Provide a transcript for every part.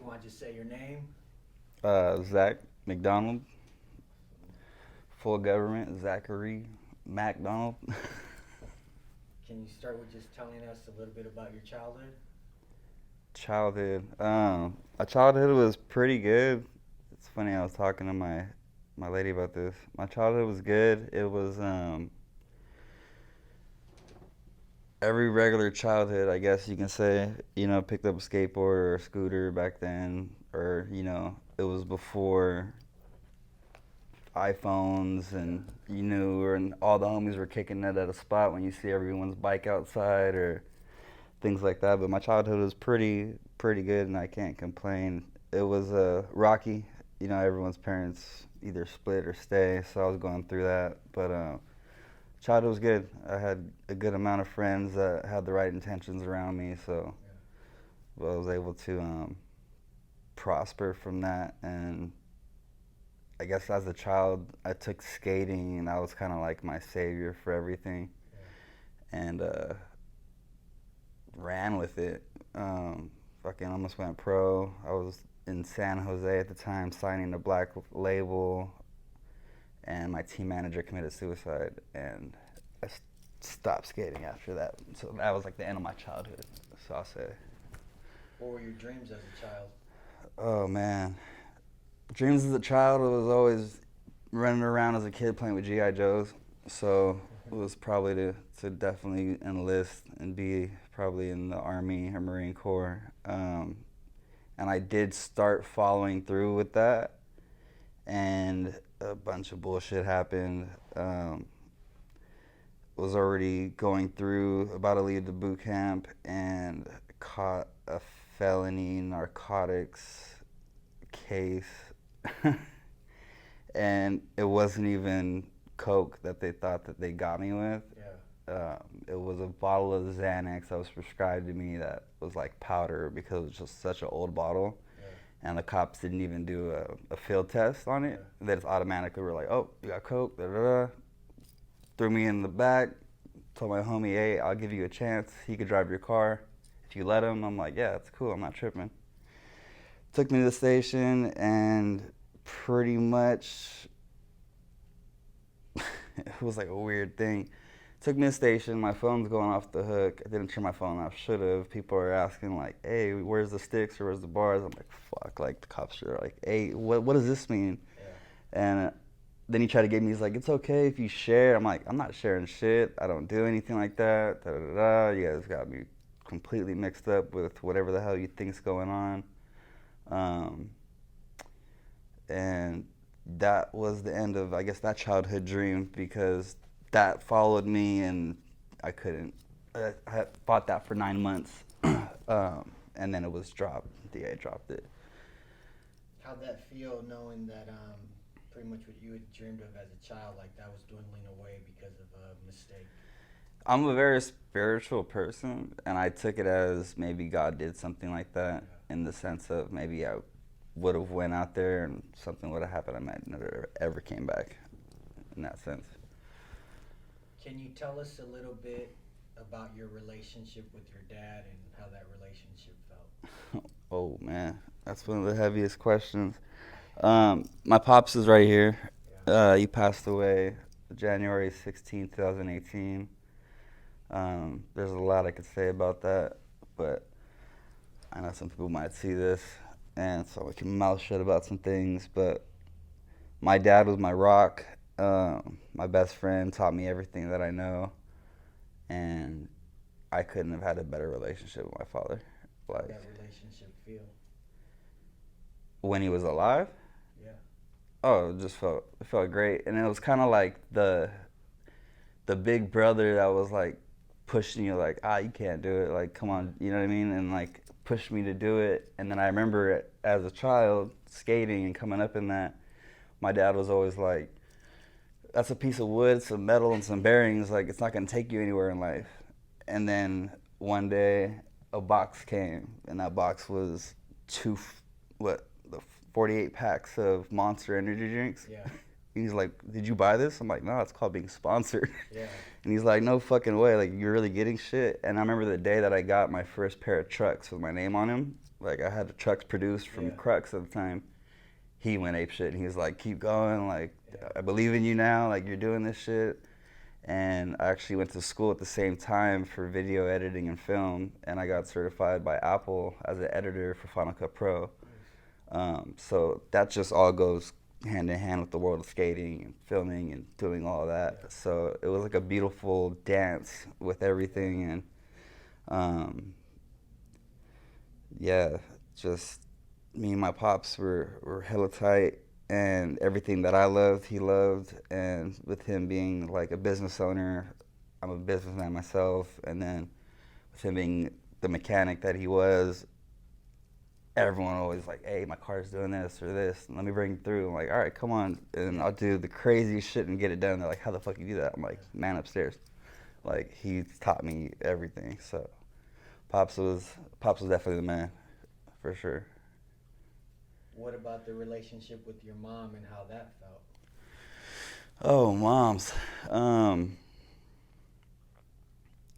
want to just say your name? Zach McDonald, full government, Zachary McDonald. Can you start with just telling us a little bit about your childhood? Childhood. My childhood was pretty good. It's funny, I was talking to my lady about this. My childhood was good. It was every regular childhood, I guess you can say. Picked up a skateboard or a scooter back then, or it was before iPhones, and and all the homies were kicking it at a spot when you see everyone's bike outside or things like that. But my childhood was pretty good, and I can't complain. It was rocky. Everyone's parents either split or stay, so I was going through that. But childhood was good. I had a good amount of friends that had the right intentions around me, so I was able to prosper from that. And I guess as a child, I took skating, and that was kind of like my savior for everything, and ran with it. Fucking almost went pro. I was in San Jose at the time, signing a black label, and my team manager committed suicide, and I stopped skating after that. So that was like the end of my childhood. So I'll say. What were your dreams as a child? Oh man, dreams as a child was always running around as a kid playing with GI Joes. So it was probably to definitely enlist and be probably in the Army or Marine Corps. And I did start following through with that, and a bunch of bullshit happened. Was already going through, about to leave the boot camp, and caught a felony narcotics case. And it wasn't even coke that they thought that they got me with. It was a bottle of Xanax that was prescribed to me that was like powder, because it was just such an old bottle. And the cops didn't even do a field test on it. They just automatically were like, oh, you got coke, da da da. Threw me in the back, told my homie, hey, I'll give you a chance. He could drive your car if you let him. I'm like, yeah, that's cool, I'm not tripping. Took me to the station, and pretty much it was like a weird thing. Took me to the station, my phone's going off the hook. I didn't turn my phone off, should have. People are asking like, hey, where's the sticks or where's the bars? I'm like, fuck, like the cops are like, hey, what does this mean? And then he tried to get me, he's like, it's okay if you share. I'm like, I'm not sharing shit. I don't do anything like that. Da, da, da, da. You guys got me completely mixed up with whatever the hell you think's going on. And that was the end of, I guess, that childhood dream, because that followed me, and I couldn't. I had fought that for 9 months, and then it was dropped. DA dropped it. How'd that feel, knowing that pretty much what you had dreamed of as a child, like that was dwindling away because of a mistake? I'm a very spiritual person, and I took it as maybe God did something like that, in the sense of maybe I would have went out there and something would have happened. I might never ever came back, in that sense. Can you tell us a little bit about your relationship with your dad and how that relationship felt? Oh man, that's one of the heaviest questions. My pops is right here. He passed away January 16, 2018. There's a lot I could say about that, but I know some people might see this, and so I can mouth shut about some things. But my dad was my rock. My best friend taught me everything that I know, and I couldn't have had a better relationship with my father. How did that relationship feel? When he was alive, Yeah. oh, it felt great, and it was kind of like the big brother that was like pushing you, like, you can't do it, like, come on, you know what I mean, and like pushed me to do it. And then I remember it as a child skating and coming up in that. My dad was always like, that's a piece of wood, some metal, and some bearings. Like, it's not going to take you anywhere in life. And then one day, a box came, and that box was the 48 packs of Monster energy drinks. Yeah. He's like, did you buy this? I'm like, no, it's called being sponsored. Yeah. And he's like, no fucking way. Like, you're really getting shit. And I remember the day that I got my first pair of trucks with my name on them. Like I had the trucks produced from Yeah. Crux at the time. He went ape shit and he was like, keep going, like Yeah. I believe in you now, like you're doing this shit. And I actually went to school at the same time for video editing and film, and I got certified by Apple as an editor for Final Cut Pro. So that just all goes hand in hand with the world of skating and filming and doing all that. Yeah. So it was like a beautiful dance with everything, and yeah, just me and my pops were hella tight, and everything that I loved, he loved. And with him being like a business owner, I'm a businessman myself, and then with him being the mechanic that he was, everyone always like, hey, my car's doing this or this, and let me bring it through. I'm like, all right, come on, and I'll do the craziest shit and get it done. They're like, how the fuck you do that? I'm like, man upstairs. Like he's taught me everything. So Pops was definitely the man, for sure. What about the relationship with your mom and how that felt? Oh, moms.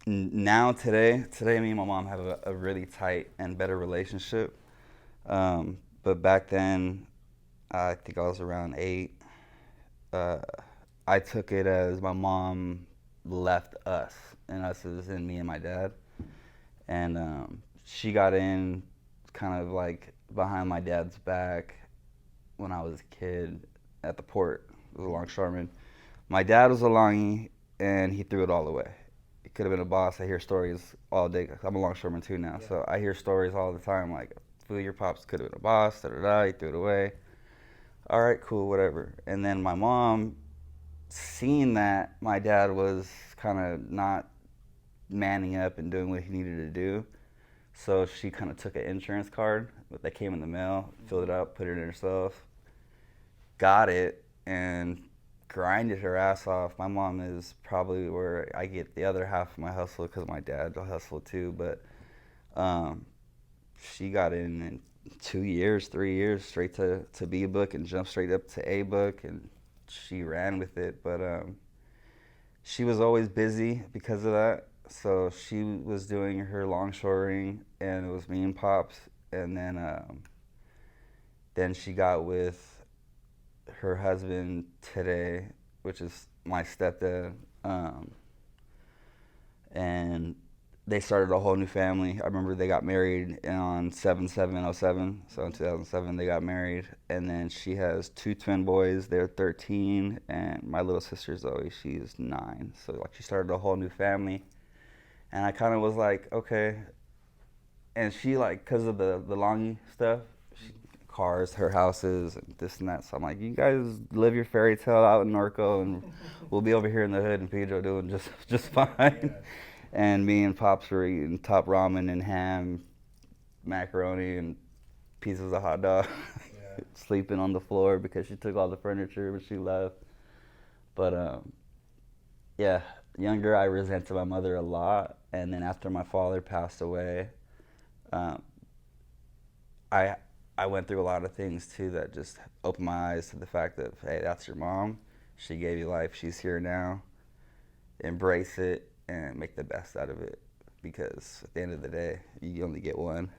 Now today, me and my mom have a really tight and better relationship. But back then, I think I was around 8. Uh, I took it as my mom left us, and us as in me and my dad. And she got in kind of like behind my dad's back when I was a kid at the port. It was a longshoreman. My dad was a longie, and he threw it all away. He could have been a boss. I hear stories all day. I'm a longshoreman too now, Yeah. so I hear stories all the time like, "Fool, your pops could have been a boss. Da da da. He threw it away." All right, cool, whatever. And then my mom, seeing that my dad was kind of not manning up and doing what he needed to do, so she kind of took an insurance card that came in the mail, filled it out, put it in herself, got it, and grinded her ass off. My mom is probably where I get the other half of my hustle because my dad will hustle too. But she got in 2 years, 3 years straight to B book and jumped straight up to A book, and she ran with it. But she was always busy because of that. So she was doing her longshoring, and it was me and Pops. And then she got with her husband today, which is my stepdad, and they started a whole new family. I remember they got married on 7/7/07, so in 2007 they got married, and then she has 2 twin boys. They're 13, and my little sister Zoe, she's 9. So like she started a whole new family, and I kind of was like, okay. And she like, cause of the longy stuff, cars, her houses, and this and that. So I'm like, you guys live your fairy tale out in Norco, and we'll be over here in the hood in Pedro doing just fine. Yeah. And me and Pops were eating top ramen and ham, macaroni, and pieces of hot dog, Yeah. sleeping on the floor because she took all the furniture when she left. But yeah, younger I resented my mother a lot, and then after my father passed away, um, I I went through a lot of things too that just opened my eyes to the fact that, hey, that's your mom. She gave you life. She's here now. Embrace it and make the best out of it, because at the end of the day, you only get one,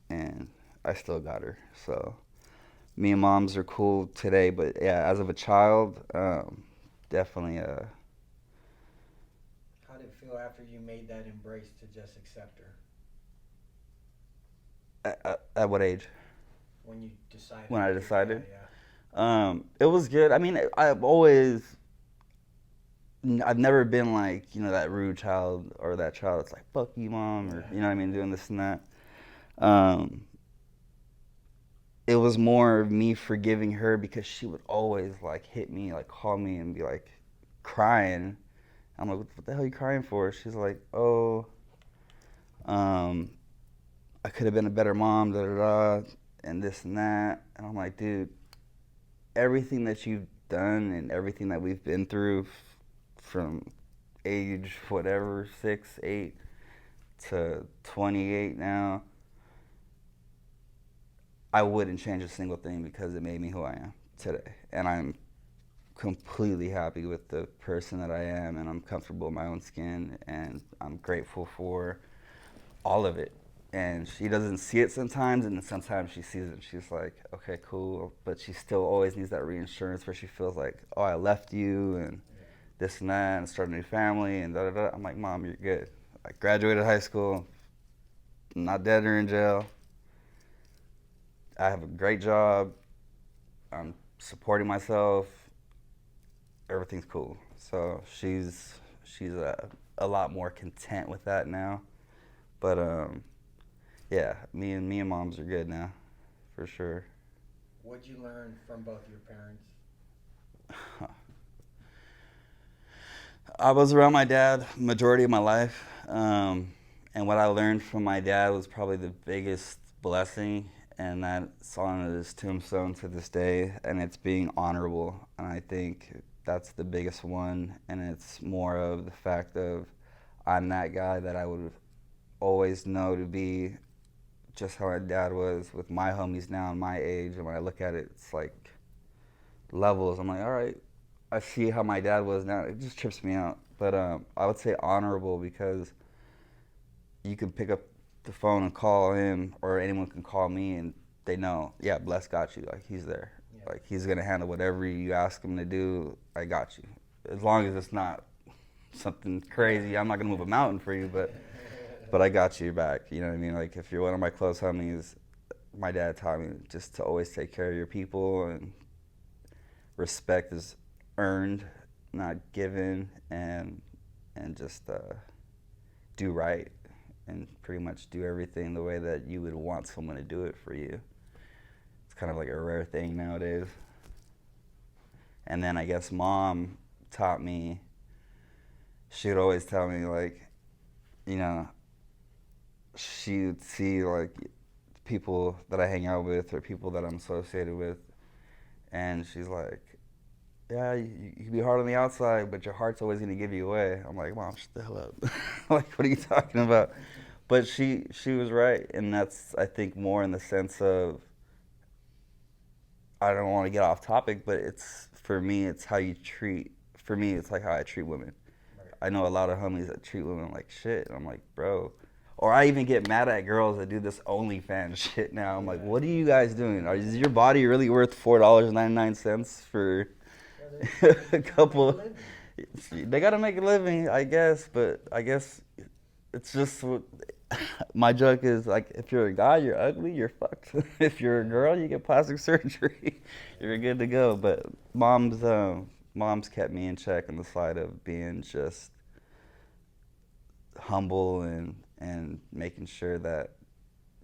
and I still got her. So me and moms are cool today, but yeah, as of a child, definitely How did it feel after you made that embrace to just accept her? at what age? When you decided? When I to- decided? Yeah. It was good. I mean, I've never been like, that rude child or that child that's like, fuck you, mom, or, Yeah. you know what I mean, doing this and that. It was more of me forgiving her because she would always like hit me, like call me and be like crying. I'm like, what the hell are you crying for? She's like, oh, I could have been a better mom, da da da, and this and that. And I'm like, dude, everything that you've done and everything that we've been through from age whatever, 6, 8 to 28 now, I wouldn't change a single thing because it made me who I am today. And I'm completely happy with the person that I am, and I'm comfortable in my own skin, and I'm grateful for all of it. and she doesn't see it sometimes, and then sometimes she sees it and she's like, okay, cool, but she still always needs that reassurance where she feels like, oh, I left you and this and that and start a new family and da da da. I'm like, Mom, you're good. I graduated high school, I'm not dead or in jail. I have a great job. I'm supporting myself. Everything's cool. So she's a lot more content with that now. But yeah, me and Moms are good now, for sure. What'd you learn from both your parents? I was around my dad majority of my life, and what I learned from my dad was probably the biggest blessing, and that's on his tombstone to this day, and it's being honorable. And I think that's the biggest one, and it's more of the fact of I'm that guy that I would always know to be just how my dad was with my homies now and my age. And when I look at it, it's like levels. I'm like, all right, I see how my dad was now. It just trips me out. But I would say honorable because you can pick up the phone and call him, or anyone can call me, and they know, yeah, Bless got you. Like, he's there. Yeah. Like, he's gonna handle whatever you ask him to do. I got you. As long as it's not something crazy, I'm not gonna move a mountain for you, but I got you back. You know what I mean? Like, if you're one of my close homies, my dad taught me just to always take care of your people, and respect is earned, not given, and just do right, and pretty much do everything the way that you would want someone to do it for you. It's kind of like a rare thing nowadays. And then I guess Mom taught me, she would always tell me, like, you know, she would see like people that I hang out with or people that I'm associated with, and she's like, yeah, you can be hard on the outside, but your heart's always gonna give you away. I'm like, Mom, shut the hell up. Like, what are you talking about? But she was right, and that's, I think, more in the sense of, I don't want to get off topic, but it's, for me, it's how you treat, for me, it's like how I treat women. Right. I know a lot of homies that treat women like shit, and I'm like, bro. Or I even get mad at girls that do this OnlyFans shit now. I'm like, what are you guys doing? Is your body really worth $4.99 for a couple? They gotta make a living, I guess, but I guess it's just what my joke is, like, if you're a guy, you're ugly, you're fucked. If you're a girl, you get plastic surgery, you're good to go. But mom's kept me in check on the side of being just humble and making sure that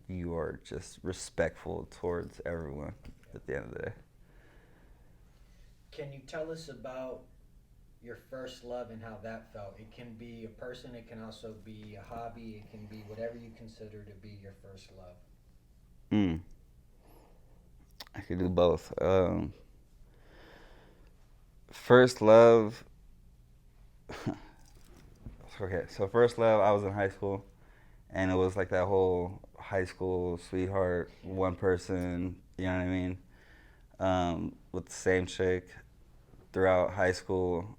you are just respectful towards everyone at the end of the day. Can you tell us about your first love and how that felt? It can be a person, it can also be a hobby, it can be whatever you consider to be your first love. I could do both. First love. Okay, so first love, I was in high school, and it was like that whole high school sweetheart, one person, you know what I mean? With the same chick throughout high school,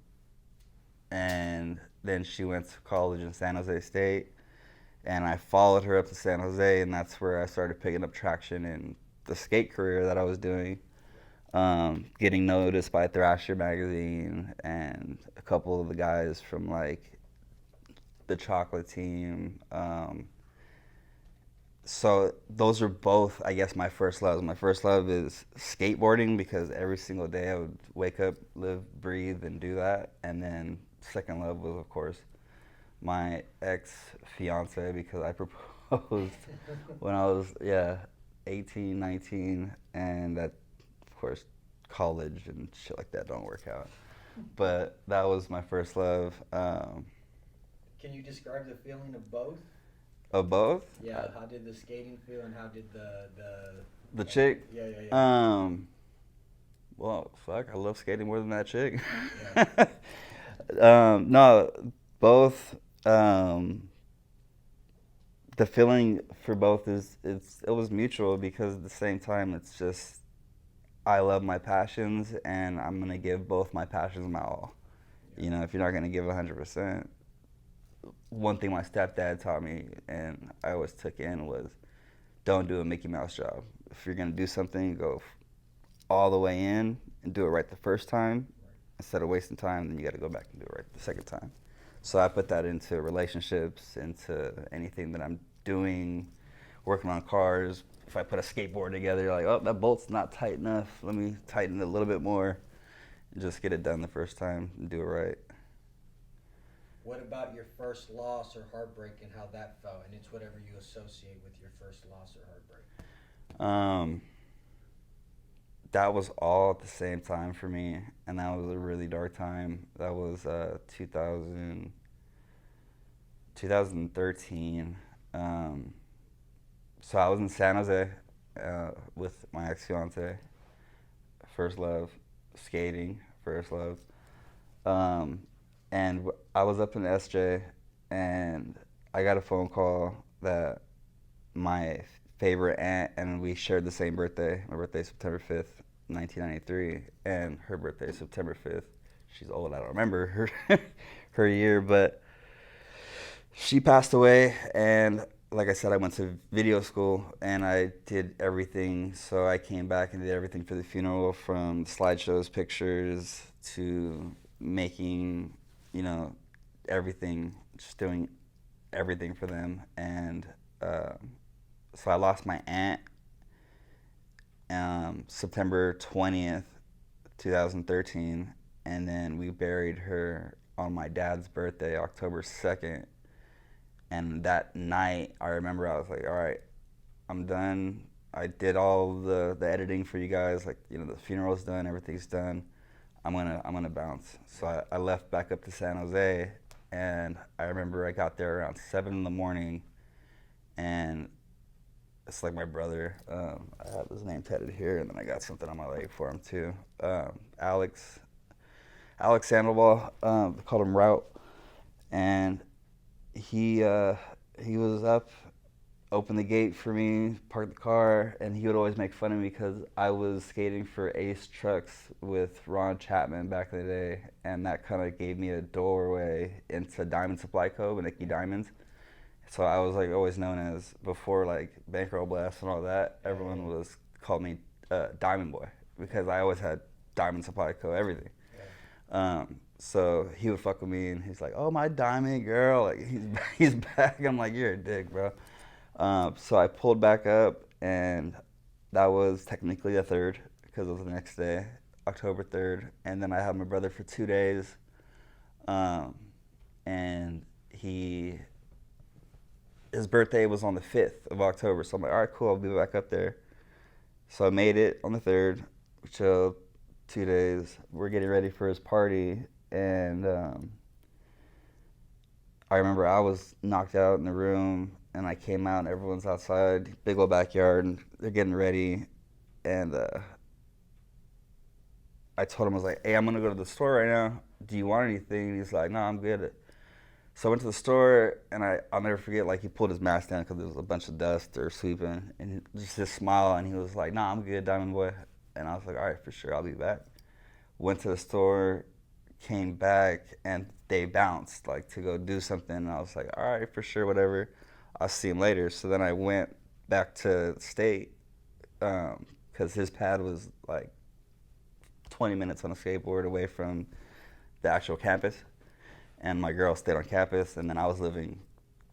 and then she went to college in San Jose State, and I followed her up to San Jose, and that's where I started picking up traction in the skate career that I was doing. Getting noticed by Thrasher magazine and a couple of the guys from like the chocolate team. So those are both, I guess, my first loves. My first love is skateboarding, because every single day I would wake up, live, breathe, and do that. And then second love was, of course, my ex-fiance, because I proposed when I was, 18, 19, and that, of course, college and shit like that don't work out. But that was my first love. Can you describe the feeling of both? Of both? Yeah, how did the skating feel, and how did the chick? Yeah. Well, fuck, I love skating more than that chick. Yeah. No, both. The feeling for both it was mutual, because at the same time it's just, I love my passions, and I'm gonna give both my passions my all. Yeah. You know, if you're not gonna give 100%, one thing my stepdad taught me, and I always took in, was don't do a Mickey Mouse job. If you're gonna do something, go all the way in and do it right the first time. Instead of wasting time, then you got to go back and do it right the second time. So I put that into relationships, into anything that I'm doing, working on cars. If I put a skateboard together, like, oh, that bolt's not tight enough. Let me tighten it a little bit more. And just get it done the first time and do it right. What about your first loss or heartbreak and how that felt? And it's whatever you associate with your first loss or heartbreak. That was all at the same time for me, and that was a really dark time. That was 2013. So I was in San Jose with my ex-fiance, first love, skating, first love. And I was up in SJ, and I got a phone call that my favorite aunt, and we shared the same birthday. My birthday's September 5th, 1993, and her birthday is September 5th. She's old, I don't remember her her year, but she passed away. And like I said, I went to video school and I did everything. So I came back and did everything for the funeral, from slideshows, pictures, to making, everything, just doing everything for them. And so I lost my aunt September 20th, 2013, and then we buried her on my dad's birthday, October 2nd. And that night, I remember I was like, all right, I'm done. I did all the editing for you guys. Like, the funeral's done, everything's done. I'm gonna bounce. So I left back up to San Jose, and I remember I got there around 7 in the morning, and it's like my brother. I have his name tatted here, and then I got something on my leg for him too. Alex Sandoval, they called him Route, and he was up, opened the gate for me, parked the car, and he would always make fun of me because I was skating for Ace Trucks with Ron Chapman back in the day, and that kind of gave me a doorway into Diamond Supply Co. and Nicky Diamonds. So I was like always known as, before like Bankroll Blast and all that, everyone was called me Diamond Boy, because I always had Diamond Supply Co. everything. So he would fuck with me, and he's like, "Oh, my diamond girl, like he's back." I'm like, "You're a dick, bro." So I pulled back up, and that was technically the 3rd, because it was the next day, October 3rd. And then I had my brother for 2 days, and his birthday was on the 5th of October. So I'm like, all right, cool, I'll be back up there. So I made it on the 3rd, we chilled 2 days. We're getting ready for his party, and I remember I was knocked out in the room, and I came out and everyone's outside, big old backyard, and they're getting ready. And I told him, I was like, hey, I'm gonna go to the store right now. Do you want anything? And he's like, no, I'm good. So I went to the store, and I'll never forget, like, he pulled his mask down because there was a bunch of dust or sweeping, and just his smile, and he was like, nah, I'm good, Diamond Boy. And I was like, all right, for sure, I'll be back. Went to the store, came back, and they bounced, like, to go do something. And I was like, all right, for sure, whatever. I'll see him later. So then I went back to state, because his pad was, like, 20 minutes on a skateboard away from the actual campus. And my girl stayed on campus, and then I was living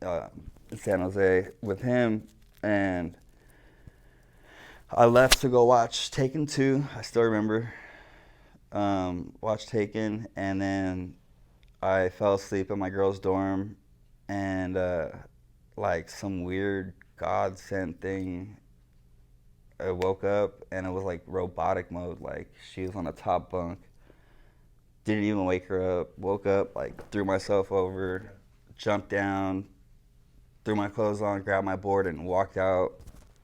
in San Jose with him. And I left to go watch Taken 2. I still remember. Watched Taken, and then I fell asleep in my girl's dorm, and like some weird God sent thing, I woke up, and it was like robotic mode. Like, she was on the top bunk. Didn't even wake her up. Woke up, like, threw myself over, jumped down, threw my clothes on, grabbed my board, and walked out.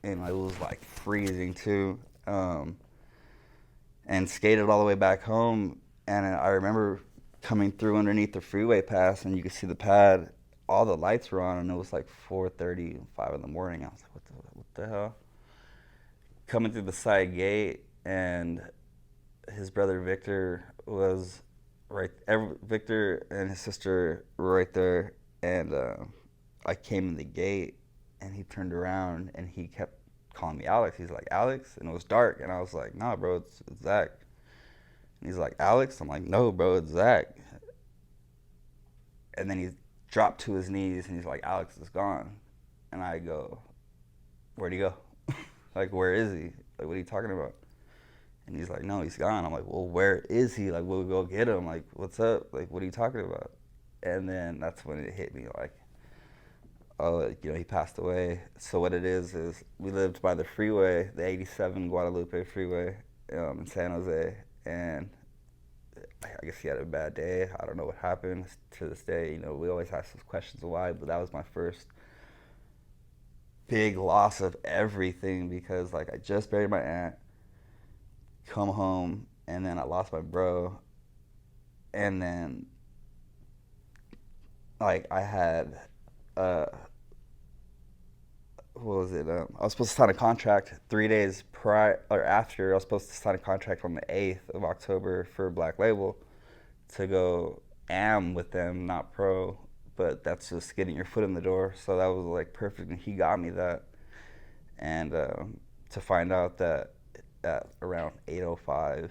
And it was like freezing too. And skated all the way back home. And I remember coming through underneath the freeway pass, and you could see the pad. All the lights were on, and it was like 4:30, 5 in the morning. I was like, what the hell? Coming through the side gate, and his brother Victor was Victor and his sister were right there, And I came in the gate, and he turned around, and he kept calling me Alex. He's like, Alex? And it was dark, and I was like, nah, bro, it's Zach. And he's like, Alex? I'm like, no, bro, it's Zach. And then he dropped to his knees, and he's like, Alex is gone. And I go, where'd he go? Like, where is he? Like, what are you talking about? And he's like, no, he's gone. I'm like, well, where is he? Like, we'll go get him. Like, what's up? Like, what are you talking about? And then that's when it hit me, like, oh, like, he passed away. So what it is we lived by the freeway, the 87 Guadalupe freeway in San Jose. And I guess he had a bad day. I don't know what happened. To this day, we always ask those questions of why, but that was my first big loss of everything because, like, I just buried my aunt, come home, and then I lost my bro. And then, like, I had, what was it? I was supposed to sign a contract 3 days prior or after. I was supposed to sign a contract on the 8th of October for Black Label to go am with them, not pro. But that's just getting your foot in the door. So that was like perfect, and he got me that. And to find out that at around 8:05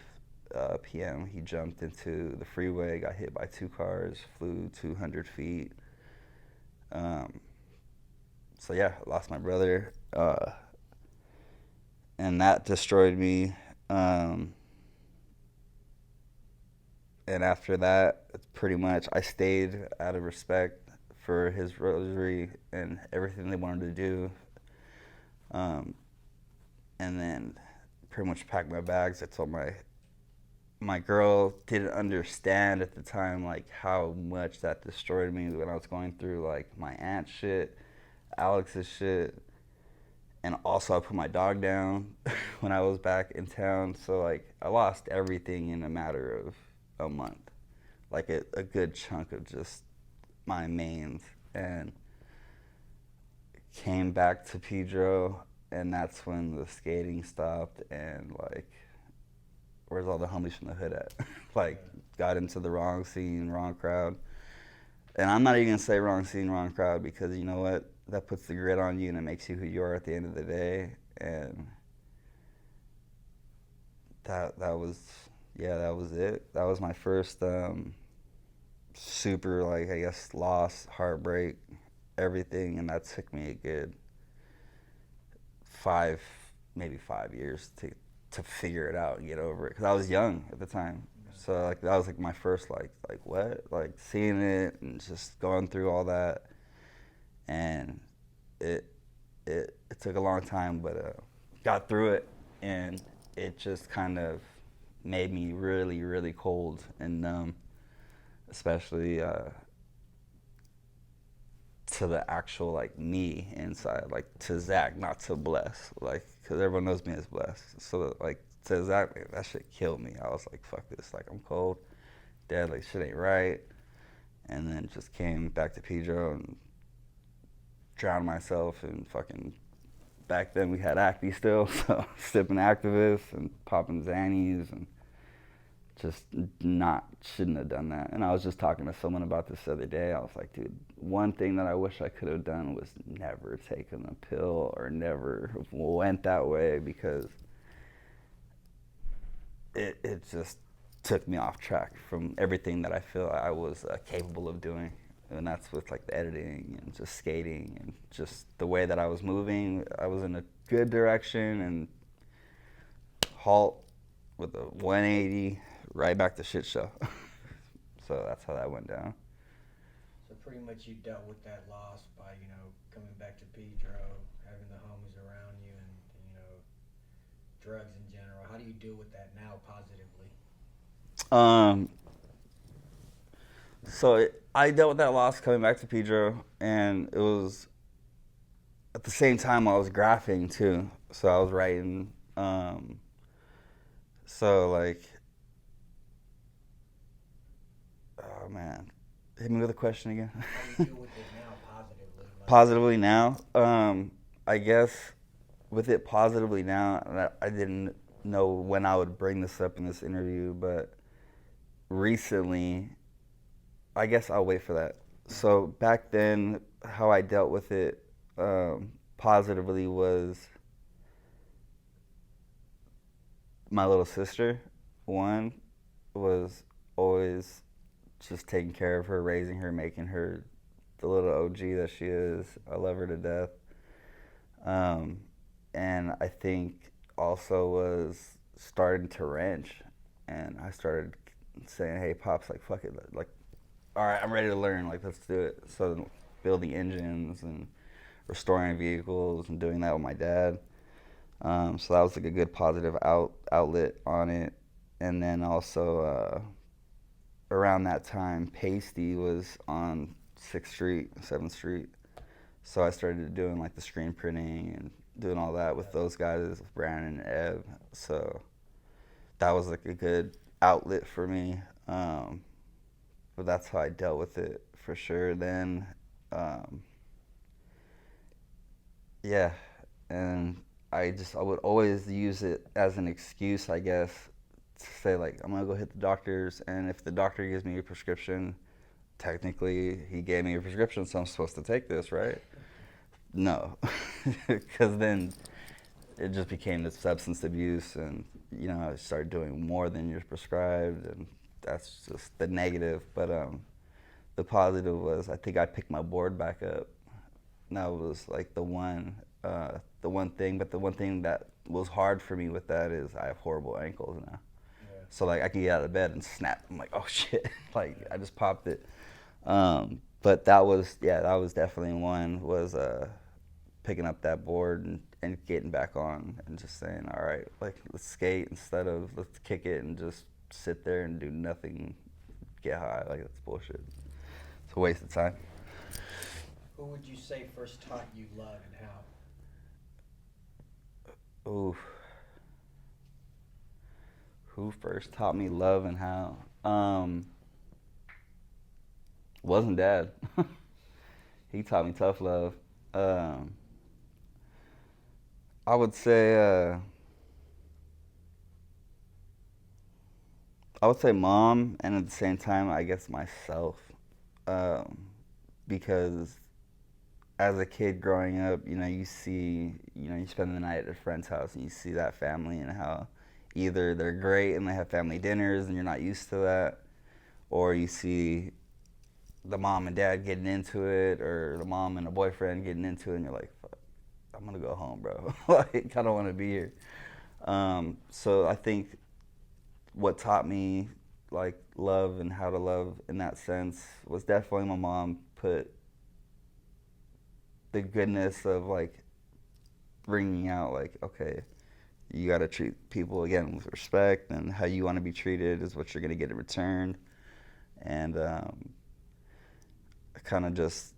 p.m. he jumped into the freeway, got hit by 2 cars, flew 200 feet. So yeah, I lost my brother, and that destroyed me. And after that, it's pretty much I stayed out of respect for his rosary and everything they wanted to do. And then pretty much packed my bags. I told my girl didn't understand at the time, like, how much that destroyed me when I was going through, like, my aunt's shit, Alex's shit, and also I put my dog down when I was back in town. So, like, I lost everything in a matter of a month, like a good chunk of just my mains, and came back to Pedro, and that's when the skating stopped, and, like, where's all the homies from the hood at? Like, got into the wrong scene, wrong crowd. And I'm not even gonna say wrong scene, wrong crowd, because you know what? That puts the grit on you and it makes you who you are at the end of the day. And that was it. That was my first super, like, I guess, loss, heartbreak, everything, and that took me a good maybe 5 years to figure it out and get over it, because I was young at the time. So, like, that was like my first like what, like, seeing it and just going through all that, and it took a long time, but got through it, and it just kind of made me really, really cold and numb, especially to the actual, like, me inside, like, to Zach, not to Bless, like, because everyone knows me as Bless. So, like, to Zach, man, that shit killed me. I was like, fuck this, like, I'm cold, dead, like, shit ain't right. And then just came back to Pedro and drowned myself in fucking, back then we had Acme still, so sipping Actavis and popping Xannies, and just shouldn't have done that. And I was just talking to someone about this the other day. I was like, dude, one thing that I wish I could have done was never taken a pill or never went that way, because it just took me off track from everything that I feel I was capable of doing. And that's with, like, the editing and just skating and just the way that I was moving. I was in a good direction, and halt with a 180 right back to shit show. So that's how that went down. So pretty much you dealt with that loss by, coming back to Pedro, having the homies around you, and, drugs in general. How do you deal with that now positively? So I dealt with that loss coming back to Pedro, and it was at the same time I was graphing too. So I was writing. So, like, oh man, hit me with a question again. How do you deal with it now positively? Like, Positively now, I guess with it positively now, I didn't know when I would bring this up in this interview, but recently, I guess I'll wait for that. So back then, how I dealt with it positively was my little sister. One was always just taking care of her, raising her, making her the little OG that she is. I love her to death. Um, and I think also was starting to wrench, and I started saying, "Hey, pops, like fuck it, like, all right, I'm ready to learn. Like, let's do it." So building engines and restoring vehicles and doing that with my dad. So that was like a good positive outlet on it. And then also around that time, Pasty was on 6th Street, 7th Street. So I started doing like the screen printing and doing all that with those guys, with Brandon and Ev. So that was like a good outlet for me. But that's how I dealt with it for sure. Then, um, yeah, and I would always use it as an excuse, I guess, to say like I'm gonna go hit the doctors, and if the doctor gives me a prescription, technically he gave me a prescription, so I'm supposed to take this, right? No, because then it just became this substance abuse, and I started doing more than you're prescribed, and that's just the negative. But the positive was I think I picked my board back up. And that was like the one thing. But the one thing that was hard for me with that is I have horrible ankles now. Yeah. So like I can get out of bed and snap. I'm like, oh shit! Like I just popped it. But that was definitely one was picking up that board and getting back on and just saying, all right, like let's skate instead of let's kick it and just sit there and do nothing, get high. Like that's bullshit. It's a waste of time. Who would you say first taught you love and how? Ooh, who first taught me love and how? Wasn't dad. He taught me tough love. Um, I would say mom, and at the same time, I guess myself, um, because as a kid growing up, you spend the night at a friend's house and you see that family and how either they're great and they have family dinners and you're not used to that, or you see the mom and dad getting into it, or the mom and the boyfriend getting into it, and you're like, fuck, I'm gonna go home, bro. Like, I don't want to be here. So I think what taught me like love and how to love in that sense was definitely my mom put the goodness of like bringing out like, okay, you got to treat people again with respect, and how you want to be treated is what you're gonna get in return. And I kind of just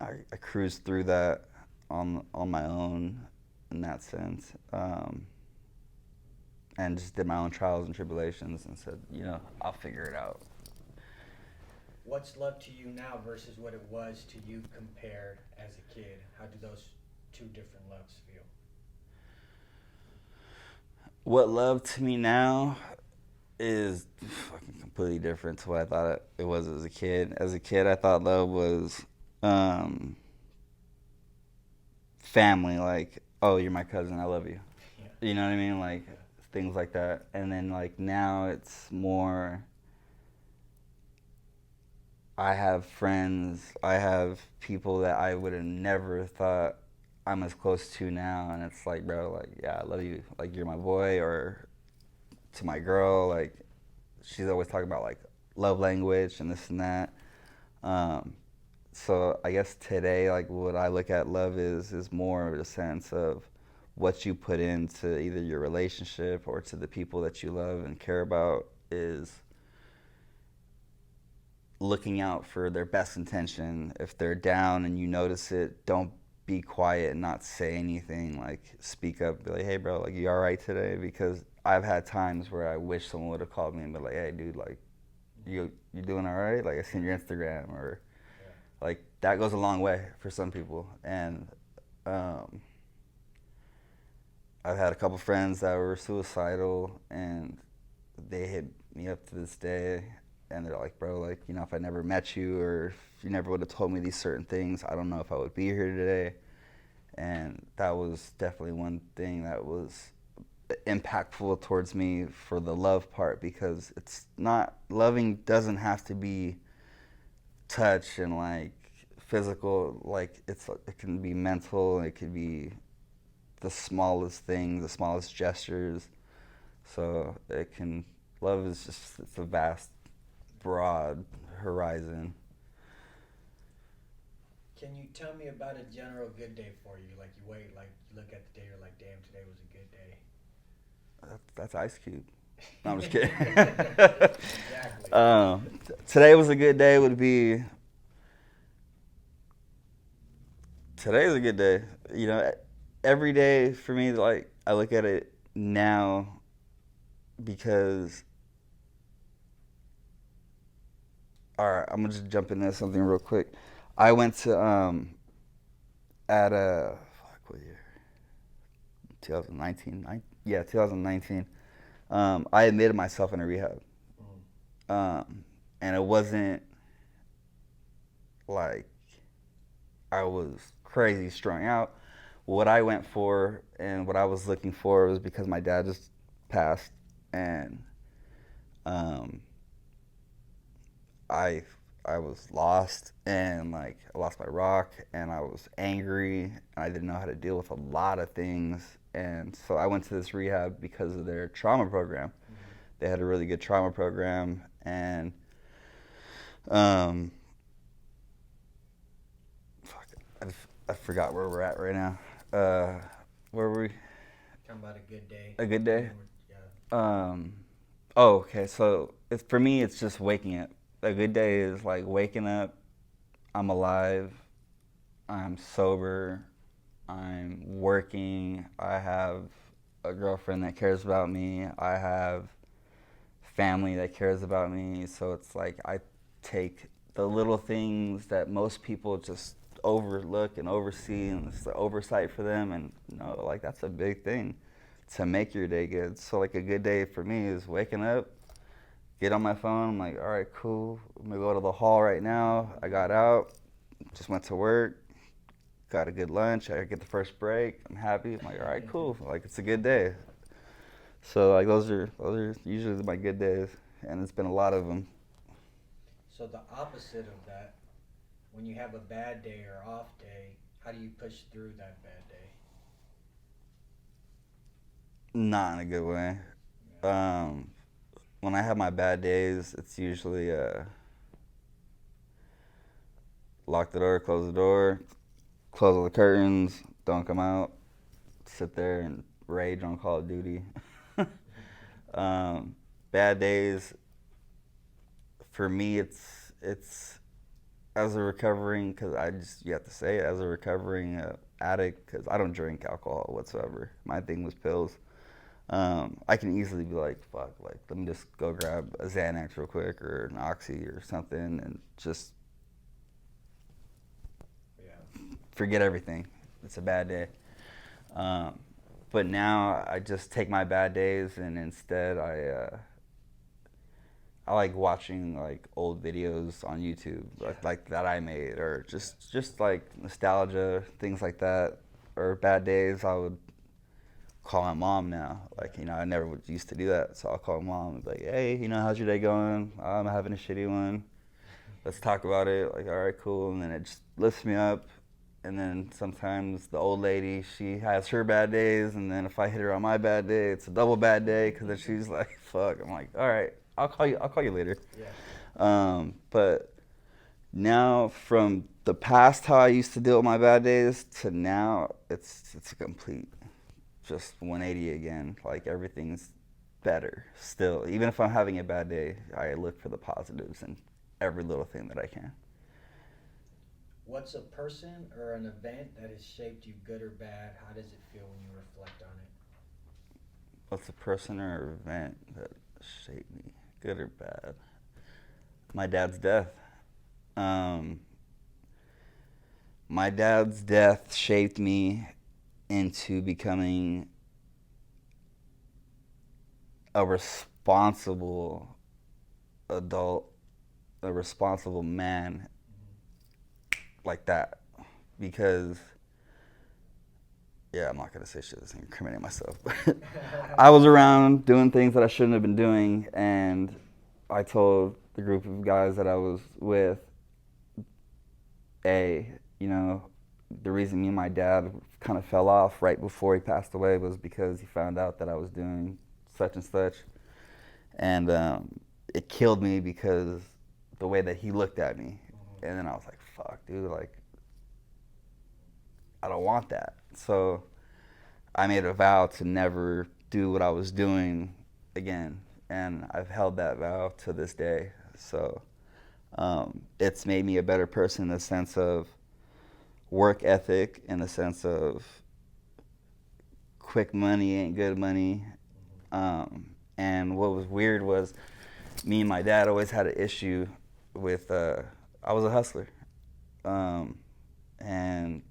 I cruised through that on my own in that sense, and just did my own trials and tribulations and said, I'll figure it out. What's love to you now versus what it was to you compared as a kid? How do those two different loves feel? What love to me now is fucking completely different to what I thought it was as a kid. As a kid, I thought love was um, family, like, oh, you're my cousin, I love you. Yeah. You know what I mean? Like, Yeah. things like that. And then, like, now it's more, I have friends, I have people that I would have never thought I'm as close to now. And it's like, bro, like, yeah, I love you. Like, you're my boy. Or to my girl, like, she's always talking about, like, love language and this and that. Um, so I guess today, like what I look at love is more of a sense of what you put into either your relationship or to the people that you love and care about, is looking out for their best intention. If they're down and you notice it, don't be quiet and not say anything. Like speak up, be like, hey bro, like you all right today? Because I've had times where I wish someone would have called me and be like, hey dude, like you doing all right? Like I seen your Instagram, or Yeah. like that goes a long way for some people. And um, I've had a couple friends that were suicidal, and they hit me up to this day. and they're like, bro, like, you know, if I never met you or if you never would have told me these certain things, I don't know if I would be here today. And that was definitely one thing that was impactful towards me for the love part, because it's not, loving doesn't have to be touch and like physical, like it can be mental, it could be the smallest things, the smallest gestures. So it can, love is just, it's a vast, broad horizon. Can you tell me about a general good day for you? Like you wait, like you look at the day, you're like, damn, today was a good day. That's Ice Cube. No, I'm just kidding. Exactly. Today was a good day would be, today's a good day. You know, every day for me, like, I look at it now because, all right, I'm gonna just jump into something real quick. I went to, at a, fuck, what year? 2019? Yeah, 2019. I admitted myself in a rehab. And it wasn't like I was crazy strung out. What I went for and what I was looking for was because my dad just passed, and I I was lost, and like I lost my rock, and I was angry, and I didn't know how to deal with a lot of things. And so I went to this rehab because of their trauma program. They had a really good trauma program, and fuck, I forgot where we're at right now. Where were we? Talking about a good day. A good day? Yeah. Oh, okay. So it's, for me, it's just waking up. A good day is like waking up. I'm alive. I'm sober. I'm working. I have a girlfriend that cares about me. I have family that cares about me. So it's like I take the little things that most people just overlook and oversee, and it's the oversight for them, and you know, like that's a big thing to make your day good. So like a good day for me is waking up, get on my phone, I'm like, all right, cool, I'm gonna go to the hall right now. I got out, just went to work, got a good lunch, I get the first break, I'm happy, I'm like, all right, cool, like it's a good day. So like those are usually my good days, and it's been a lot of them. So the opposite of that, when you have a bad day or off day, how do you push through that bad day? Not in a good way. Yeah. When I have my bad days, it's usually lock the door, close all the curtains, don't come out, sit there and rage on Call of Duty. Bad days, for me, it's as a recovering, because I just, you have to say it, as a recovering addict, because I don't drink alcohol whatsoever. My thing was pills. I can easily be like, fuck, like, let me just go grab a Xanax real quick or an Oxy or something and just Yeah. forget everything. It's a bad day. But now I just take my bad days, and instead I like watching like old videos on YouTube, like that I made, or just like nostalgia, things like that. Or bad days, I would call my mom now. Like, you know, I never used to do that, so I'll call my mom and be like, hey, you know, how's your day going? I'm having a shitty one. Let's talk about it. Like, all right, cool. And then it just lifts me up. And then sometimes the old lady, she has her bad days, and then if I hit her on my bad day, it's a double bad day, because then she's like, fuck. I'm like, all right, I'll call you later. Yeah. But now, from the past, how I used to deal with my bad days, to now, it's a complete just 180 again. Like, everything's better still. Even if I'm having a bad day, I look for the positives in every little thing that I can. What's a person or an event that has shaped you, good or bad? How does it feel when you reflect on it? What's a person or event that shaped me, good or bad? My dad's death. My dad's death shaped me into becoming a responsible adult a responsible man like that, because yeah, I'm not gonna say shit that's incriminating myself, but I was around doing things that I shouldn't have been doing, and I told the group of guys that I was with, you know, the reason me and my dad kind of fell off right before he passed away was because he found out that I was doing such and such, and it killed me because the way that he looked at me, and then I was like, fuck, dude, like, I don't want that. So I made a vow to never do what I was doing again, and I've held that vow to this day. So it's made me a better person in the sense of work ethic, in the sense of quick money ain't good money. And what was weird was me and my dad always had an issue with, I was a hustler. And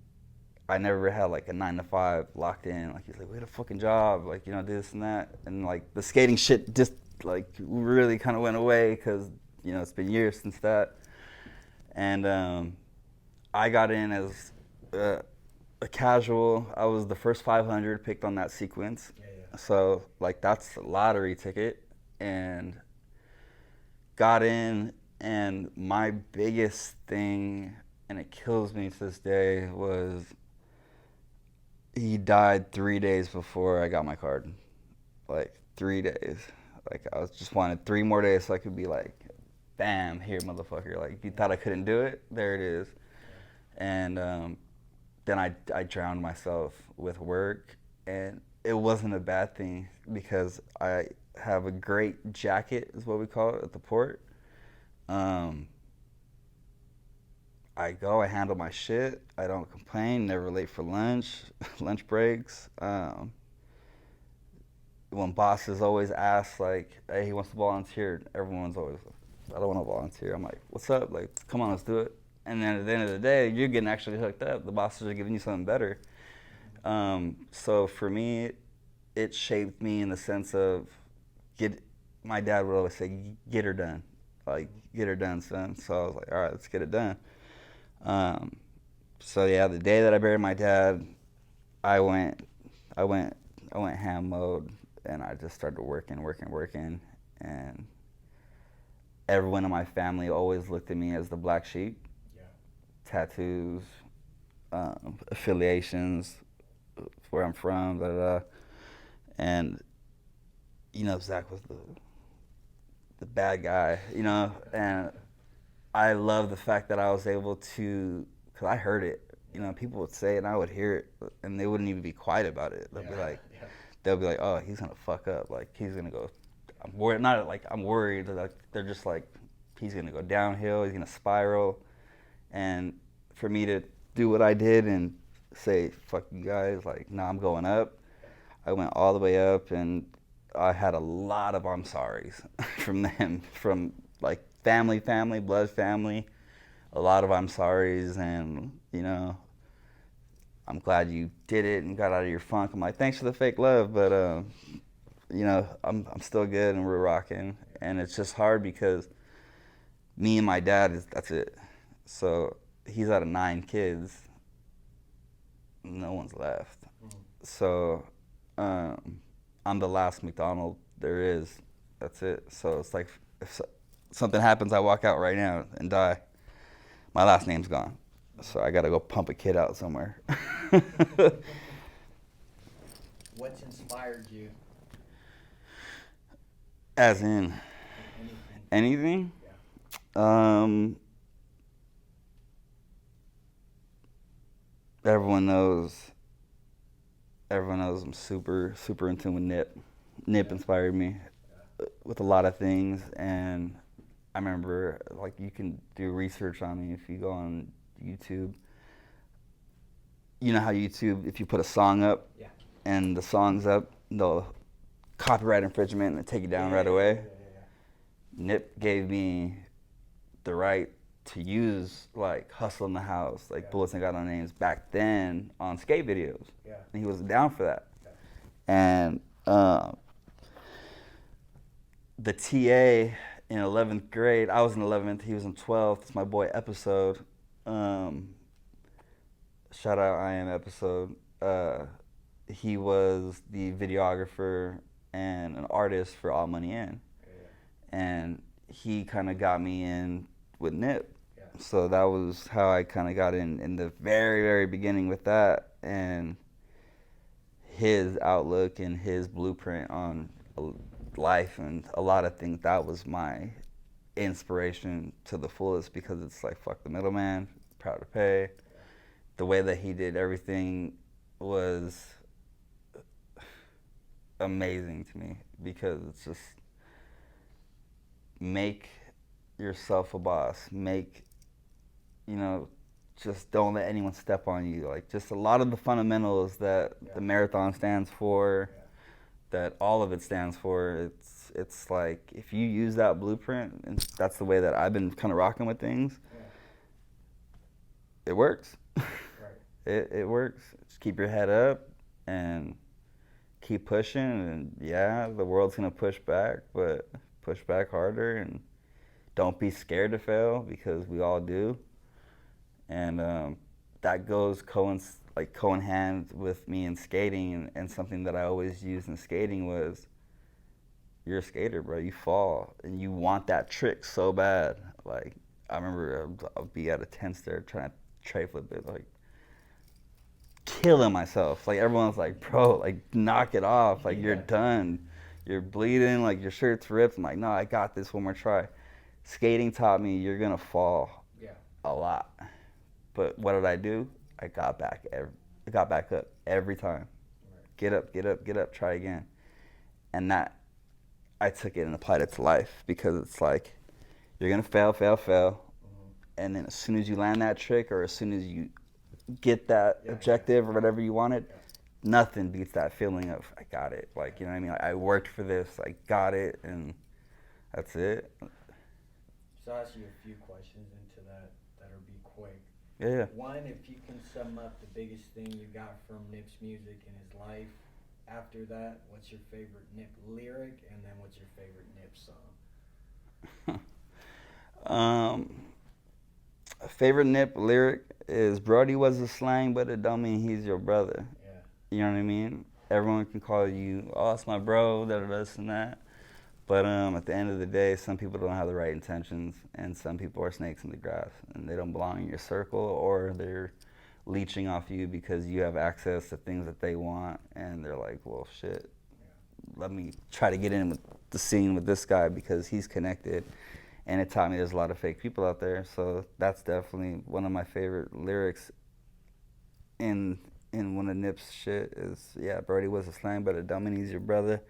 I never had like a 9 to 5 locked in. Like he's like, we had a fucking job, like, you know, this and that. And like the skating shit just like really kind of went away because, you know, it's been years since that. And I got in as a casual. I was the first 500 picked on that sequence. Yeah. So like that's a lottery ticket, and got in. And my biggest thing, and it kills me to this day, was he died 3 days before I got my card. Like 3 days. Like I was just wanted 3 more days so I could be like, bam, here, motherfucker. Like you thought I couldn't do it? There it is. And then I drowned myself with work, and it wasn't a bad thing because I have a great jacket, is what we call it, at the port. I go, I handle my shit, I don't complain, never late for lunch, lunch breaks. When bosses always ask, like, hey, he wants to volunteer, everyone's always, I don't want to volunteer. I'm like, what's up? Like, come on, let's do it. And then at the end of the day, you're getting actually hooked up. The bosses are giving you something better. So for me, it shaped me in the sense of, my dad would always say, get her done. Like, get her done, son. So I was like, all right, let's get it done. So yeah, the day that I buried my dad, I went ham mode, and I just started working, and everyone in my family always looked at me as the black sheep. Yeah. Tattoos, affiliations, where I'm from, and you know, Zach was the bad guy, you know, and I love the fact that I was able to, because I heard it, you know, people would say it and I would hear it, and they wouldn't even be quiet about it. They'll be like, oh, he's gonna fuck up, like he's gonna go. I'm worried, not like I'm worried. Like they're just like, he's gonna go downhill, he's gonna spiral, and for me to do what I did and say, fuck you guys, like, nah, I'm going up. I went all the way up, and I had a lot of I'm sorries from them, from like family, blood family, a lot of I'm sorries, and you know, I'm glad you did it and got out of your funk. I'm like, thanks for the fake love, but you know, I'm still good and we're rocking. And it's just hard because me and my dad that's it. So he's out of 9 kids, no one's left. So I'm the last McDonald there is. That's it. So it's like if something happens, I walk out right now and die. My last name's gone. So I gotta go pump a kid out somewhere. What's inspired you? As in anything? Yeah. Everyone knows I'm super in tune with Nip. Nip inspired me with a lot of things, and I remember, like, you can do research on me if you go on YouTube. You know how YouTube, if you put a song up, yeah, and the song's up, they'll copyright infringement and take it down right away. Yeah. Nip gave me the right to use, like, Hustle in the House, like, Bullets and Got No Names back then on skate videos. Yeah. And he was down for that. Yeah. And the TA in 11th grade. I was in 11th, he was in 12th. It's my boy Episode. Shout out I Am Episode. He was the videographer and an artist for All Money In. And he kind of got me in with Nip. So that was how I kind of got in the very, very beginning with that. And his outlook and his blueprint on life and a lot of things, that was my inspiration to the fullest, because it's like, fuck the middleman, proud to pay. The way that he did everything was amazing to me, because it's just make yourself a boss. Just don't let anyone step on you. Like, just a lot of the fundamentals that the marathon stands for, that all of it stands for. It's like, if you use that blueprint, and that's the way that I've been kind of rocking with things, it works. It works. Just keep your head up and keep pushing, and the world's gonna push back, but push back harder, and don't be scared to fail, because we all do. And that goes hand with me in skating, and something that I always used in skating was, you're a skater, bro. You fall, and you want that trick so bad. Like, I remember I'll be at a 10 stair trying to tray flip it, like killing myself. Like, everyone's like, bro, like, knock it off. Like, you're done. You're bleeding. Like, your shirt's ripped. I'm like, no, I got this. One more try. Skating taught me you're gonna fall a lot. But what did I do? I got back up every time. Get up, try again. And that, I took it and applied it to life, because it's like, you're gonna fail. And then as soon as you land that trick, or as soon as you get that objective or whatever you wanted, nothing beats that feeling of, I got it. Like, you know what I mean? Like, I worked for this, I got it, and that's it. So I'll ask you a few questions into that'll be quick. Yeah. One, if you can sum up the biggest thing you got from Nip's music and his life. After that, what's your favorite Nip lyric, and then what's your favorite Nip song? Favorite Nip lyric is, Brody was a slang, but it don't mean he's your brother. You know what I mean? Everyone can call you, oh, that's my bro, this and that. But at the end of the day, some people don't have the right intentions, and some people are snakes in the grass, and they don't belong in your circle, or they're leeching off you because you have access to things that they want, and they're like, well, shit, let me try to get in with the scene with this guy because he's connected. And it taught me there's a lot of fake people out there. So that's definitely one of my favorite lyrics in one of Nip's shit is, Brody was a slang, but it don't mean he's your brother.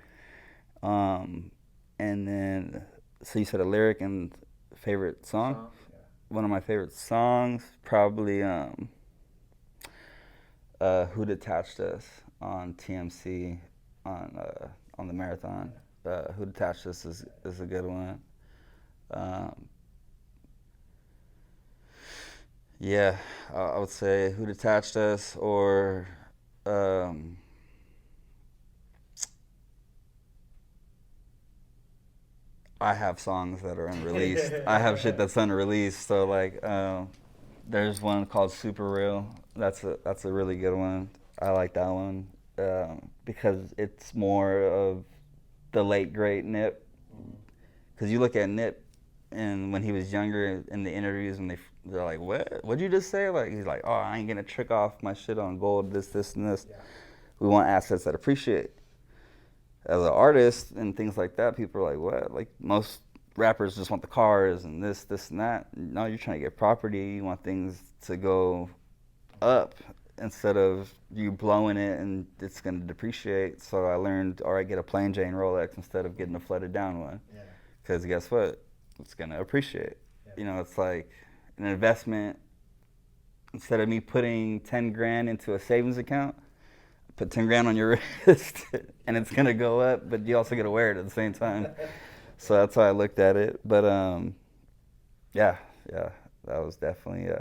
And then, so you said a lyric and favorite song? One of my favorite songs, probably Who Detached Us on TMC on the marathon. Who Detached Us is a good one. I would say Who Detached Us, or I have songs that are unreleased. I have shit that's unreleased. So like, there's one called Super Real. That's a really good one. I like that one because it's more of the late great Nip. Because you look at Nip, and when he was younger in the interviews, and they're like, what'd you just say? Like, he's like, oh, I ain't gonna trick off my shit on gold, this, and this. Yeah. We want assets that appreciate. As an artist and things like that, people are like, what? Like, most rappers just want the cars and this, and that. No, you're trying to get property. You want things to go up instead of you blowing it and it's gonna depreciate. So I learned, all right, get a plain Jane Rolex instead of getting a flooded down one. Because guess what? It's gonna appreciate. You know, it's like an investment. Instead of me putting 10 grand into a savings account, put 10 grand on your wrist and it's gonna go up, but you also gotta wear it at the same time. So that's how I looked at it. But that was definitely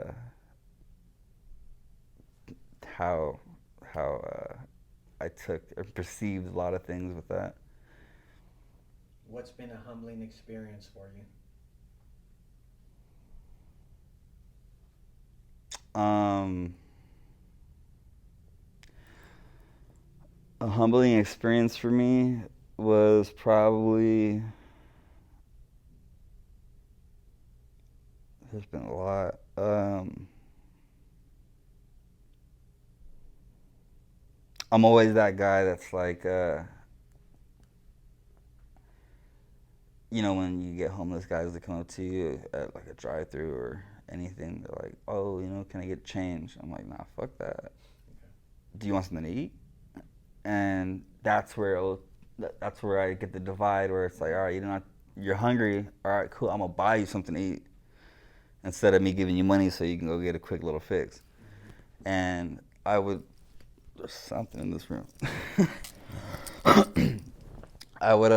how I took or perceived a lot of things with that. What's been a humbling experience for you? Um, a humbling experience for me was probably, there's been a lot. I'm always that guy that's like, when you get homeless guys that come up to you at like a drive-through or anything, they're like, "Oh, can I get change?" I'm like, "Nah, fuck that. Do you want something to eat?" And that's where I get the divide where it's like, all right, you're hungry. All right, cool. I'm gonna buy you something to eat instead of me giving you money so you can go get a quick little fix. And I would. There's something in this room. I would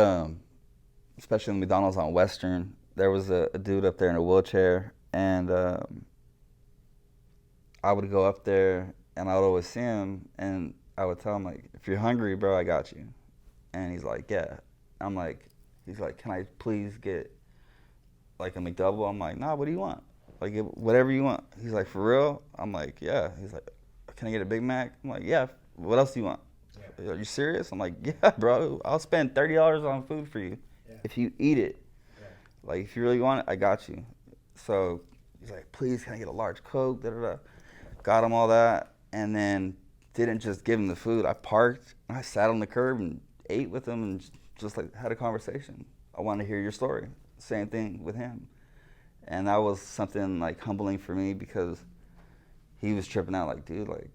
especially in McDonald's on Western. There was a dude up there in a wheelchair, and I would go up there, and I would always see him, and I would tell him like, "If you're hungry, bro, I got you." And he's like, "Yeah." I'm like, he's like, "Can I please get like a McDouble?" I'm like, "Nah, what do you want? Like whatever you want." He's like, "For real?" I'm like, "Yeah." He's like, "Can I get a Big Mac?" I'm like, "Yeah." What else do you want? Yeah. Are you serious? I'm like, "Yeah, bro. I'll spend $30 on food for you if you eat it. Yeah. Like if you really want it, I got you." So he's like, "Please, can I get a large Coke?" Da da da. Got him all that, and then didn't just give him the food. I parked, and I sat on the curb and ate with him and just like had a conversation. I want to hear your story. Same thing with him. And that was something like humbling for me because he was tripping out like, "Dude, like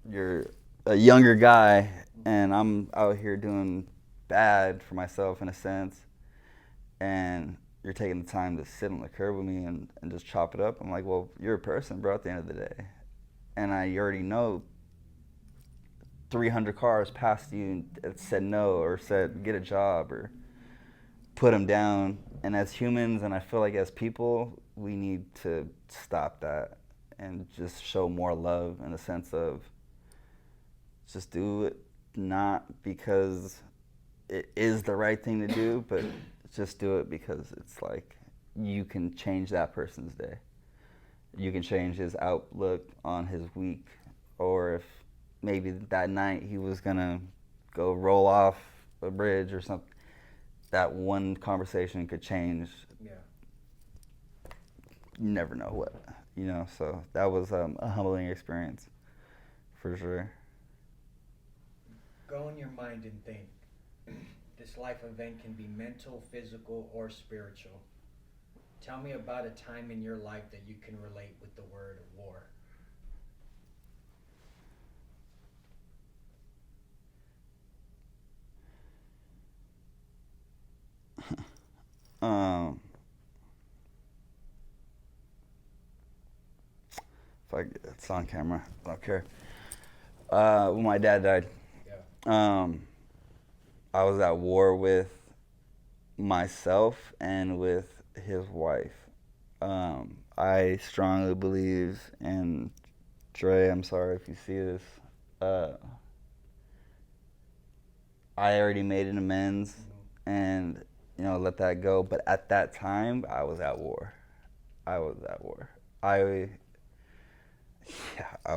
you're a younger guy and I'm out here doing bad for myself in a sense, and you're taking the time to sit on the curb with me and just chop it up." I'm like, "Well, you're a person, bro, at the end of the day. And I already know 300 cars passed you that said no or said get a job or put them down. And as humans, and I feel like as people, we need to stop that and just show more love in the sense of just do it not because it is the right thing to do, but just do it because it's like you can change that person's day. You can change his outlook on his week, or if maybe that night he was gonna go roll off a bridge or something, that one conversation could change. Yeah. You never know what, So that was a humbling experience, for sure. Go in your mind and think. This life event can be mental, physical, or spiritual. Tell me about a time in your life that you can relate with the word war. If it's on camera, I don't care. When my dad died, I was at war with myself and with his wife. I strongly believe, and Dre, I'm sorry if you see this, I already made an amends and, let that go. But at that time, I was at war. I was at war. I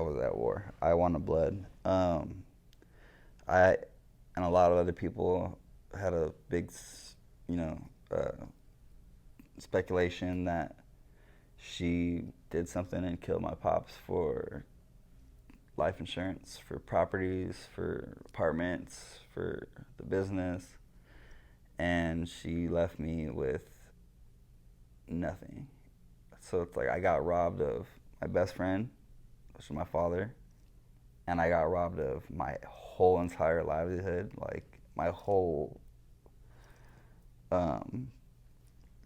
was at war. I wanted blood. I and a lot of other people had a big, speculation that she did something and killed my pops for life insurance, for properties, for apartments, for the business, and she left me with nothing. So it's like I got robbed of my best friend, which was my father, and I got robbed of my whole entire livelihood, like my whole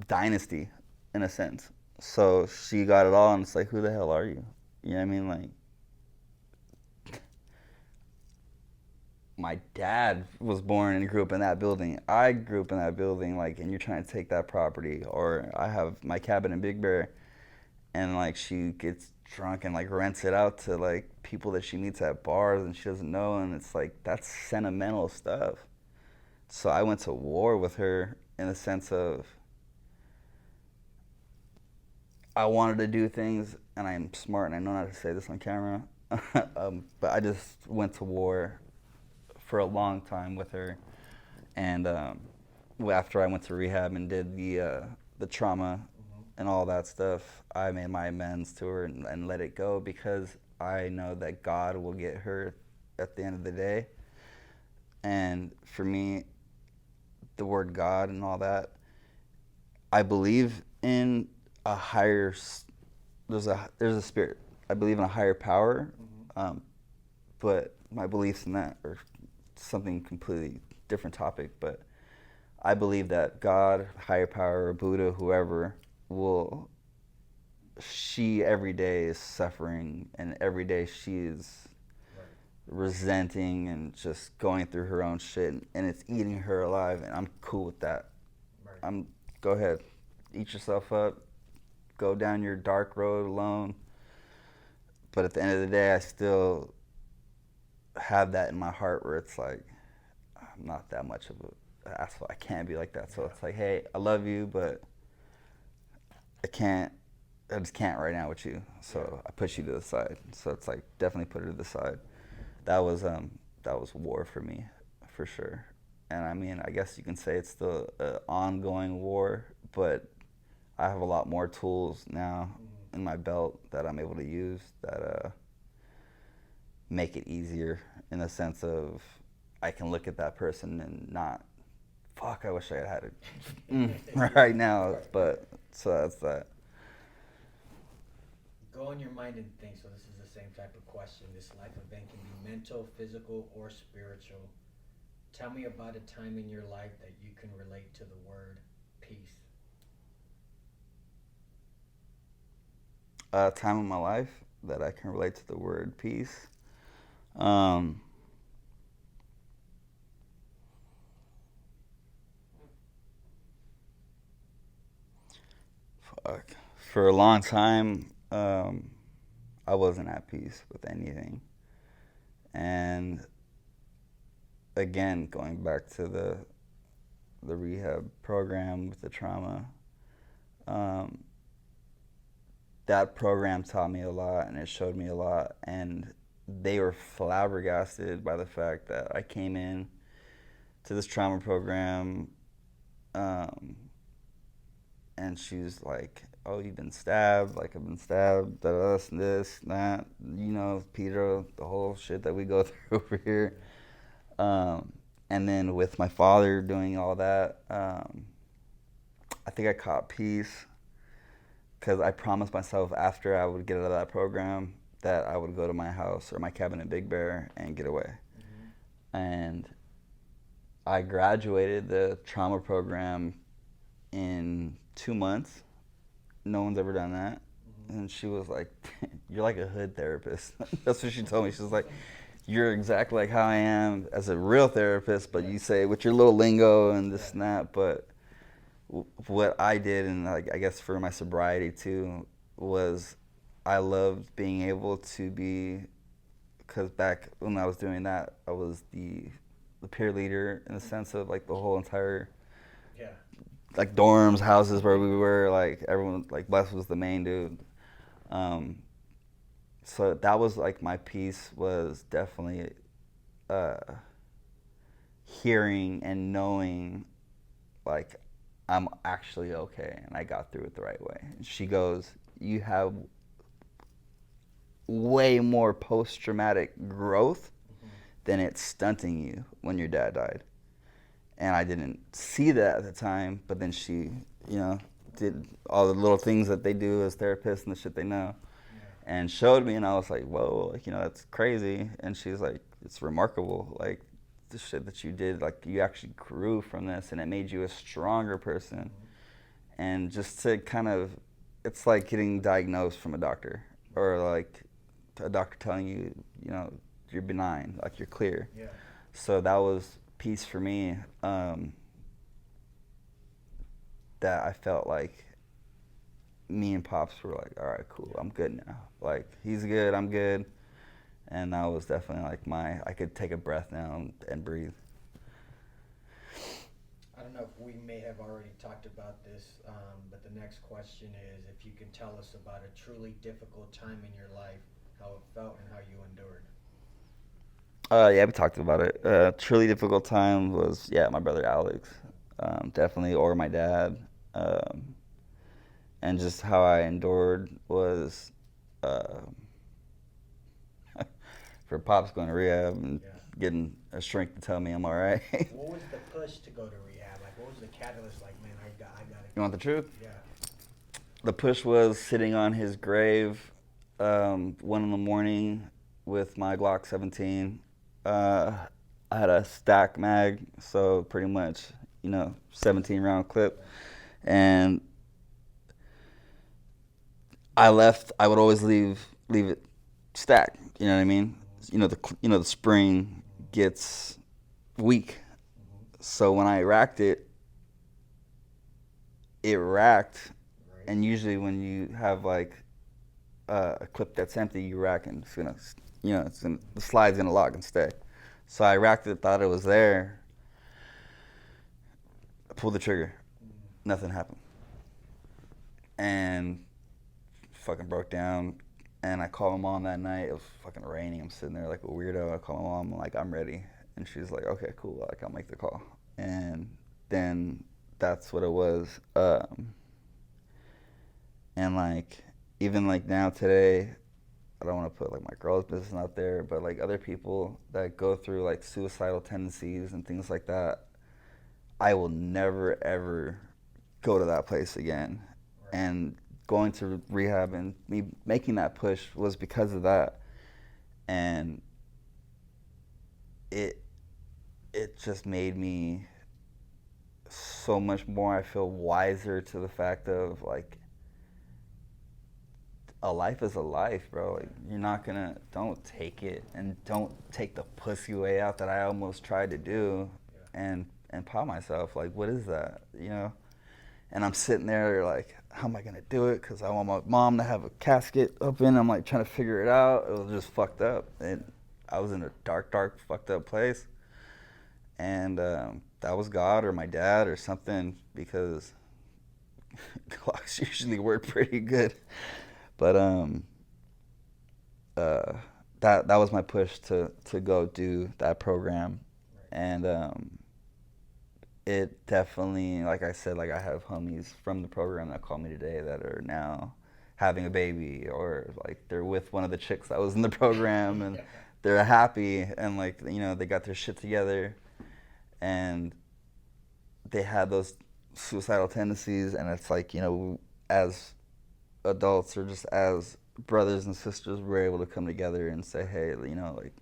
dynasty, in a sense. So she got it all, and it's like, who the hell are you? You know what I mean? Like, my dad was born and grew up in that building. I grew up in that building, like, and you're trying to take that property. Or I have my cabin in Big Bear, and like she gets drunk and like rents it out to like people that she meets at bars and she doesn't know, and it's like that's sentimental stuff. So I went to war with her in the sense of I wanted to do things, and I'm smart and I know how to say this on camera, but I just went to war for a long time with her. And after I went to rehab and did the trauma and all that stuff, I made my amends to her and let it go, because I know that God will get her at the end of the day. And for me, the word God and all that, I believe in a higher. There's a spirit. I believe in a higher power, but my beliefs in that are something completely different topic. But I believe that God, higher power, Buddha, whoever, she every day is suffering, and every day she is resenting and just going through her own shit, and it's eating her alive, and I'm cool with that. Right. Go ahead, eat yourself up, go down your dark road alone. But at the end of the day, I still have that in my heart where it's like, I'm not that much of an asshole. I can't be like that. So it's like, hey, I love you, but I just can't right now with you. So I push you to the side. So it's like, definitely put her to the side. That was war for me, for sure. And I mean, I guess you can say it's still an ongoing war, but I have a lot more tools now in my belt that I'm able to use that make it easier, in the sense of I can look at that person and not, fuck, I wish I had it right now. But so that's that. Go in your mind and think. So this is the same type of question. This life event can be mental, physical, or spiritual. Tell me about a time in your life that you can relate to the word peace. A time in my life that I can relate to the word peace. Fuck. For a long time, I wasn't at peace with anything. And again, going back to the rehab program with the trauma, that program taught me a lot, and it showed me a lot. And they were flabbergasted by the fact that I came in to this trauma program, and she's like, oh, you've been stabbed, like I've been stabbed, this, that, Peter, the whole shit that we go through over here. And then with my father doing all that, I think I caught peace, because I promised myself after I would get out of that program that I would go to my house or my cabin in Big Bear and get away. And I graduated the trauma program in 2 months. No one's ever done that. And she was like, you're like a hood therapist. That's what she told me. She was like, you're exactly like how I am as a real therapist, but you say with your little lingo and this and that. But what I did, and I guess for my sobriety too, was I loved being able to be, because back when I was doing that, I was the peer leader, in the sense of like the whole entire like dorms, houses where we were, like everyone, like Les was the main dude. So that was like my piece, was definitely hearing and knowing like I'm actually okay and I got through it the right way. And she goes, you have way more post-traumatic growth than it's stunting you when your dad died. And I didn't see that at the time, but then she, did all the little things that they do as therapists and the shit they know, and showed me, and I was like, whoa, like, that's crazy. And she's like, it's remarkable, like, the shit that you did, like, you actually grew from this, and it made you a stronger person. And just to kind of, it's like getting diagnosed from a doctor, or like a doctor telling you, you're benign, like you're clear. So that was peace for me, that I felt like me and Pops were like, all right, cool, I'm good now. Like, he's good, I'm good. And that was definitely like I could take a breath now and breathe. we may have already talked about this, but the next question is if you can tell us about a truly difficult time in your life, how it felt, and how you endured. Yeah, we talked about it. Truly difficult time was, yeah, my brother Alex, definitely, or my dad. Um, and just how I endured was uh, for Pops going to rehab and Yeah. getting a shrink to tell me I'm all right. What was the push to go to rehab? Like, what was the catalyst? Like, man, I gotta. You want the truth? Yeah. The push was sitting on his grave, 1 in the morning with my Glock 17. Uh, I had a stack mag, so pretty much, 17 round clip. And I left. I would always leave it stacked. You know what I mean? The spring gets weak. Mm-hmm. So when I racked it, it racked. Right. And usually when you have like a clip that's empty, you rack and it's gonna, the slide's gonna lock and stay. So I racked it, thought it was there. I pulled the trigger. Nothing happened. And fucking broke down. And I called my mom that night. It was fucking raining. I'm sitting there like a weirdo. I call my mom. I'm like, I'm ready. And she's like, okay, cool. Like, I'll make the call. And then that's what it was. And like, even like now today, I don't want to put like my girl's business out there, but like other people that go through like suicidal tendencies and things like that, I will never ever go to that place again. Right. And going to rehab and me making that push was because of that. And it just made me so much more, I feel, wiser to the fact of like, a life is a life, bro. Like, you're not gonna, don't take it, and don't take the pussy way out that I almost tried to do. Yeah. And pop myself. Like, what is that, And I'm sitting there like, how am I gonna do it? Because I want my mom to have a casket open. I'm like trying to figure it out. It was just fucked up. And I was in a dark, fucked up place. And that was God or my dad or something, because clocks usually work pretty good. But that was my push to go do that program. Right. And it definitely, like I said, like I have homies from the program that call me today that are now having a baby, or like they're with one of the chicks that was in the program, and they're happy, and like, they got their shit together, and they had those suicidal tendencies. And it's like, as adults or just as brothers and sisters, we're able to come together and say, hey, like,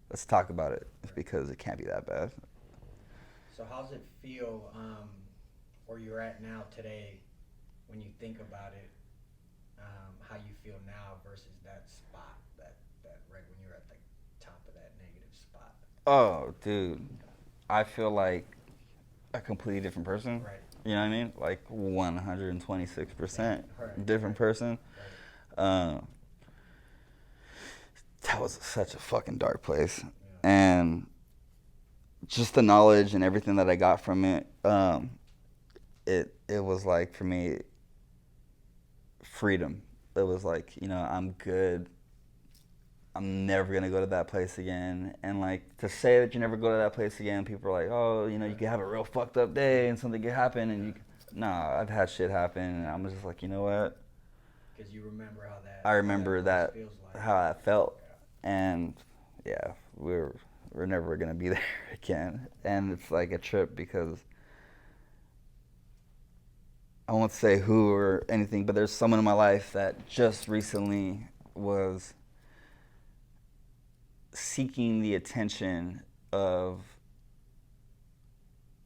let's talk about it, because it can't be that bad. So how's it feel where you're at now today, when you think about it, how you feel now versus that spot, that right when you're at the top of that negative spot? Oh, dude, I feel like a completely different person. Right. You know what I mean? Like 126% right. different person. Right. That was such a fucking dark place. Yeah. And just the knowledge and everything that I got from it, it was like, for me, freedom. It was like, I'm good. I'm never gonna go to that place again. And like, to say that you never go to that place again, people are like, oh, you could have a real fucked up day and something could happen, and nah, I've had shit happen, and I'm just like, you know what? Because you remember how that. I remember that feels like. how that felt, and yeah, we're never gonna be there again. And it's like a trip, because I won't say who or anything, but there's someone in my life that just recently was seeking the attention of,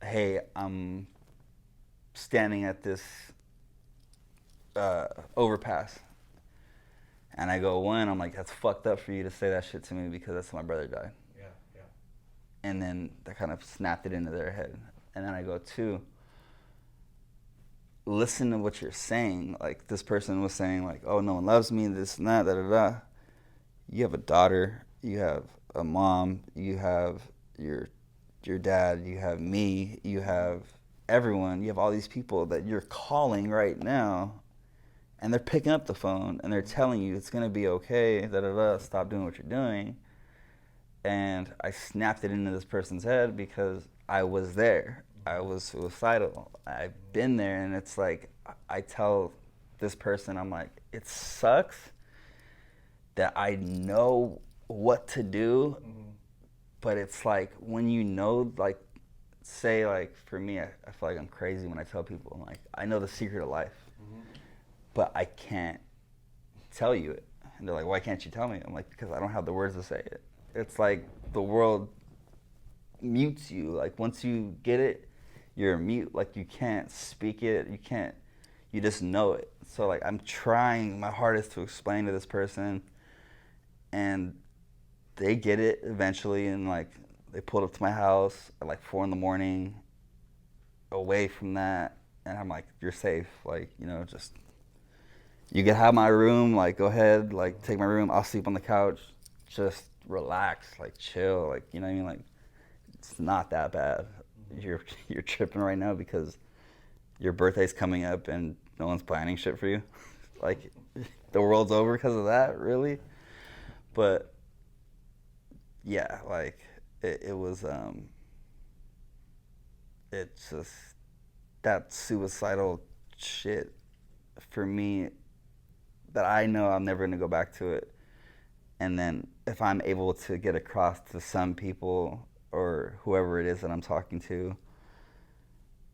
hey, I'm standing at this overpass, and I go, one, I'm like, that's fucked up for you to say that shit to me, because that's how my brother died. Yeah. And then that kind of snapped it into their head. And then I go, two, listen to what you're saying. Like, this person was saying, like, oh, no one loves me, this and that, da da da. You have a daughter, you have a mom, you have your dad, you have me, you have everyone. You have all these people that you're calling right now, and they're picking up the phone, and they're telling you it's going to be okay, stop doing what you're doing. And I snapped it into this person's head because I was there. I was suicidal. I've been there, and it's like, I tell this person, I'm like, it sucks that I know what to do, but it's like, when you know, like, say, like, for me, I feel like I'm crazy when I tell people, I'm like, I know the secret of life, but I can't tell you it. And they're like, why can't you tell me? I'm like, because I don't have the words to say it. It's like the world mutes you. Like, once you get it, you're mute. Like, you can't speak it. You just know it. So, like, I'm trying my hardest to explain to this person, and they get it eventually, and, like, they pulled up to my house at, like, 4 a.m, away from that, and I'm like, you're safe. Like, just, you can have my room. Like, go ahead. Like, take my room. I'll sleep on the couch. Just relax. Like, chill. Like, you know what I mean? Like, it's not that bad. You're tripping right now because your birthday's coming up and no one's planning shit for you. Like, the world's over because of that, really? But yeah, like, it was it's just that suicidal shit for me, that I know I'm never gonna go back to it. And then if I'm able to get across to some people or whoever it is that I'm talking to,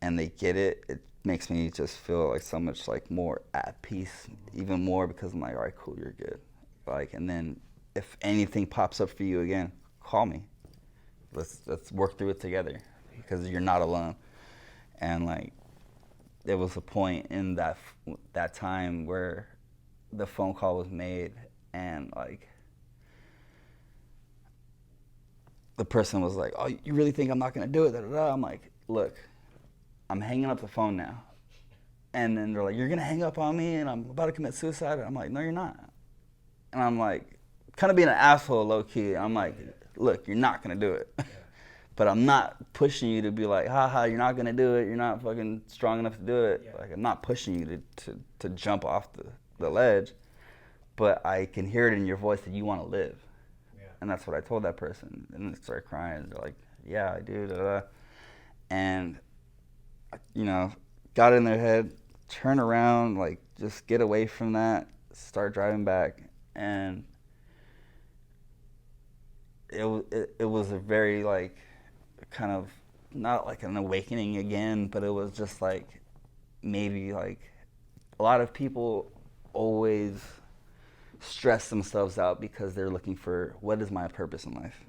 and they get it, it makes me just feel like so much, like, more at peace, even more, because I'm like, all right, cool, you're good. Like, and then if anything pops up for you again, call me. Let's work through it together, because you're not alone. And, like, there was a point in that time where the phone call was made, and, like, the person was like, oh, you really think I'm not gonna do it? I'm like, look, I'm hanging up the phone now. And then they're like, you're gonna hang up on me and I'm about to commit suicide? I'm like, no, you're not. And I'm like, kind of being an asshole, low key. I'm like, look, you're not gonna do it. But I'm not pushing you to be like, haha, you're not gonna do it. You're not fucking strong enough to do it. Like, I'm not pushing you to jump off the ledge. But I can hear it in your voice that you wanna live. And that's what I told that person. And they started crying. They're like, yeah, I do. And, got in their head, turn around, like, just get away from that, start driving back. And it was a very, like, kind of, not like an awakening again, but it was just like, maybe, like, a lot of people always stress themselves out because they're looking for, what is my purpose in life?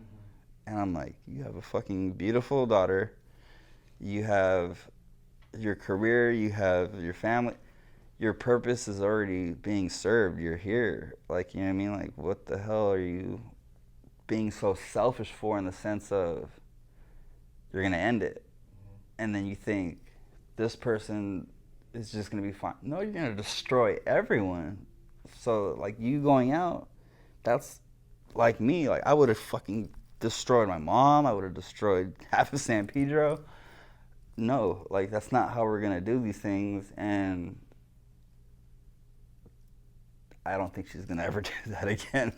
And I'm like, you have a fucking beautiful daughter, you have your career, you have your family, your purpose is already being served, you're here. Like, you know what I mean? Like, what the hell are you being so selfish for, in the sense of you're gonna end it? And then you think this person is just gonna be fine. No, you're gonna destroy everyone. So, like, you going out, that's like me. Like, I would have fucking destroyed my mom. I would have destroyed half of San Pedro. No, like, that's not how we're gonna do these things. And I don't think she's gonna ever do that again,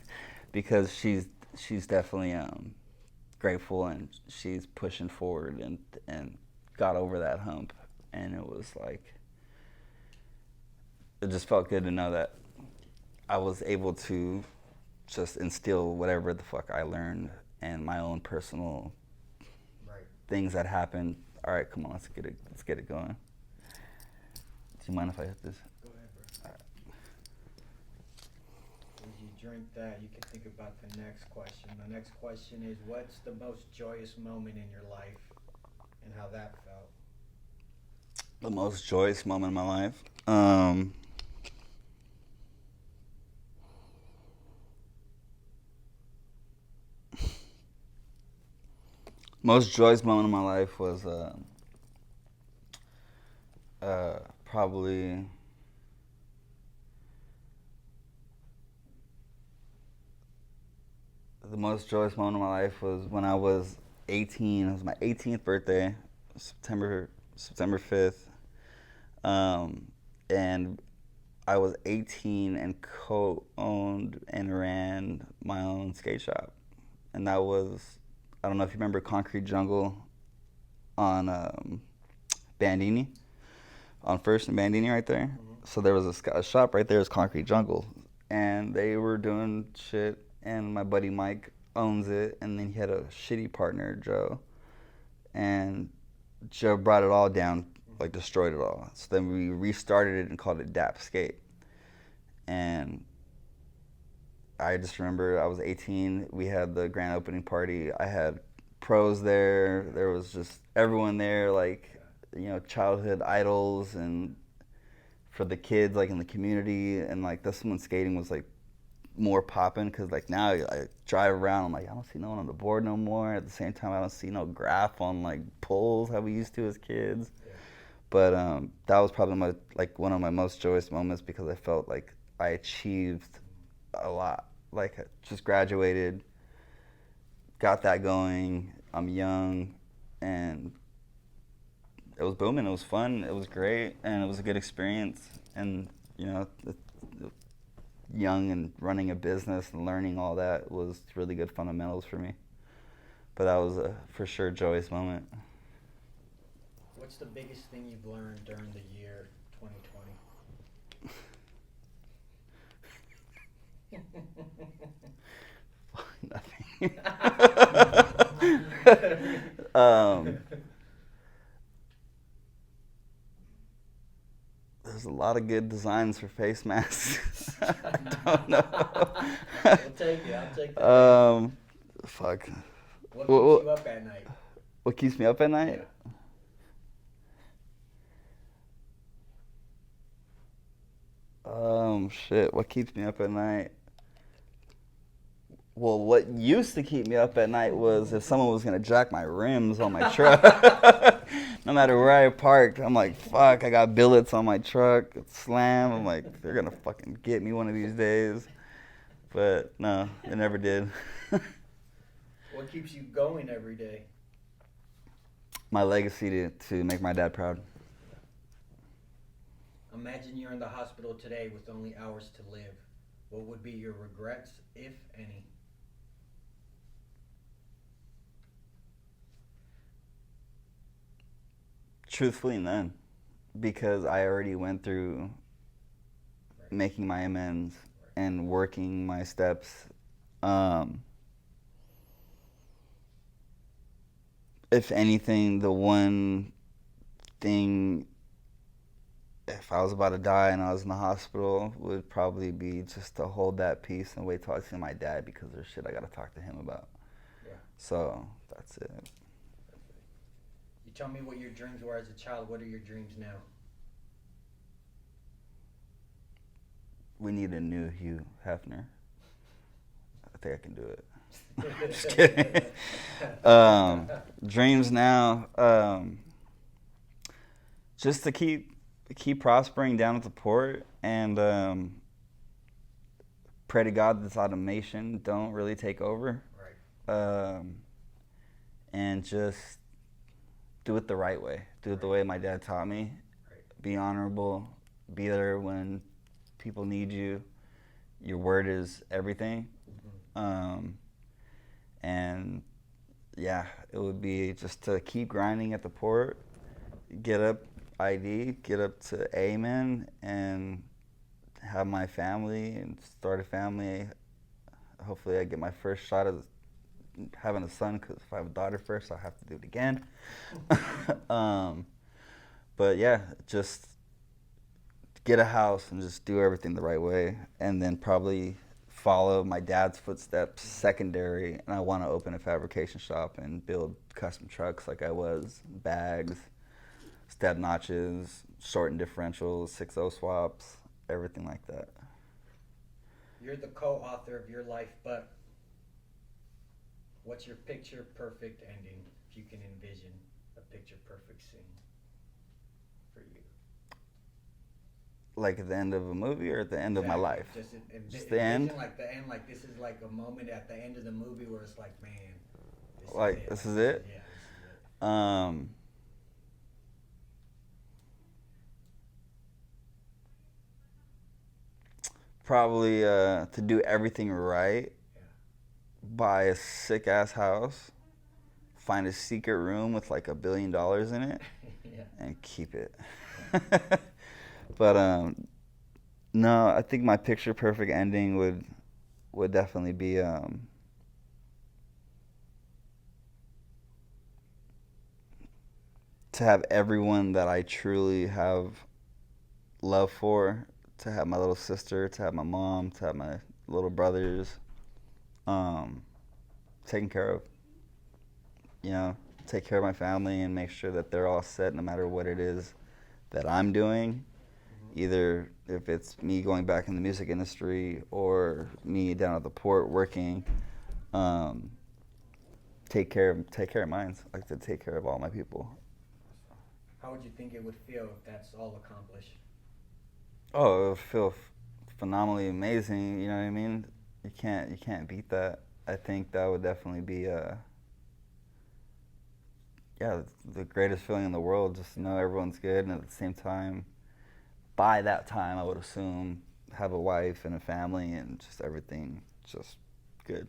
because she's definitely grateful, and she's pushing forward and got over that hump. And it was like, it just felt good to know that I was able to just instill whatever the fuck I learned, and my own personal things that happened. All right, come on, let's get it going. Do you mind if I hit this? Go ahead, bro. All right. As you drink that, you can think about the next question. The next question is, what's the most joyous moment in your life, and how that felt? The most joyous moment in my life? Most joyous moment in my life was probably the most joyous moment of my life was when I was 18. It was my 18th birthday, September September 5th. And I was 18 and co-owned and ran my own skate shop. And that was, I don't know if you remember Concrete Jungle on Bandini, on First and Bandini right there. Mm-hmm. So there was a shop right there, is Concrete Jungle. And they were doing shit, and my buddy Mike owns it, and then he had a shitty partner, Joe. And Joe brought it all down, like destroyed it all. So then we restarted it and called it DAP Skate. And I just remember I was 18. We had the grand opening party. I had pros there. There was just everyone there, like, you know, childhood idols, and for the kids, like, in the community. And like, that's when skating was like more popping, because like now I drive around, I'm like, I don't see no one on the board no more. At the same time, I don't see no graph on like poles how we used to as kids. Yeah. But that was probably my, like, one of my most joyous moments, because I felt like I achieved a lot. Like, I just graduated, got that going. I'm young, and it was booming. It was fun. It was great, and it was a good experience. And you know, young and running a business and learning all that was really good fundamentals for me. But that was a for sure joyous moment. What's the biggest thing you've learned during the year 2020? Nothing. There's a lot of good designs for face masks. I don't know. I'll take it. I'll take that. Fuck. What keeps you up at night? What keeps me up at night? Shit. What keeps me up at night? Well, what used to keep me up at night was if someone was gonna jack my rims on my truck. No matter where I parked, I'm like, fuck, I got billets on my truck. It's slammed. I'm like, they're gonna fucking get me one of these days. But no, they never did. What keeps you going every day? My legacy to make my dad proud. Imagine you're in the hospital today with only hours to live. What would be your regrets, if any? Truthfully, none. Because I already went through making my amends and working my steps. If anything, the one thing, if I was about to die and I was in the hospital, would probably be just to hold that peace and wait till I see my dad, because there's shit I gotta talk to him about. Yeah. So that's it. You tell me what your dreams were as a child. What are your dreams now? We need a new Hugh Hefner. I think I can do it. Just kidding. Dreams now, just to keep prospering down at the port, and pray to God this automation don't really take over. Right. And just do it the right way. Do it the way my dad taught me. Right. Be honorable. Be there when people need you. Your word is everything. Mm-hmm. And yeah, it would be just to keep grinding at the port, get up ID, get up to Amen, and have my family and start a family. Hopefully I get my first shot at having a son, because if I have a daughter first, I'll have to do it again. But yeah, just get a house and just do everything the right way, and then probably follow my dad's footsteps secondary, and I want to open a fabrication shop and build custom trucks like I was, bags, stab notches, shortened differentials, 6.0 swaps, everything like that. You're the co-author of Your Life, but what's your picture perfect ending, if you can envision a picture perfect scene for you? Like at the end of a movie or at the end of my life? Just the end? Like the end, like this is like a moment at the end of the movie where it's like, man, this is it. Yeah, this is it? Yeah, this is it. probably to do everything right, Yeah. buy a sick ass house, find a secret room with like $1 billion in it, Yeah. and keep it. Yeah. But no, I think my picture perfect ending would definitely be to have everyone that I truly have love for, to have my little sister, to have my mom, to have my little brothers, um, taken care of. You know, take care of my family and make sure that they're all set no matter what it is that I'm doing. Mm-hmm. Either if it's me going back in the music industry or me down at the port working, um, take care of mine. I like to take care of all my people. How would you think it would feel if that's all accomplished? Oh, it would feel phenomenally amazing. You know what I mean? You can't beat that. I think that would definitely be yeah, the greatest feeling in the world. Just to know everyone's good, and at the same time, by that time, I would assume have a wife and a family and just everything just good.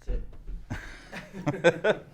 That's it.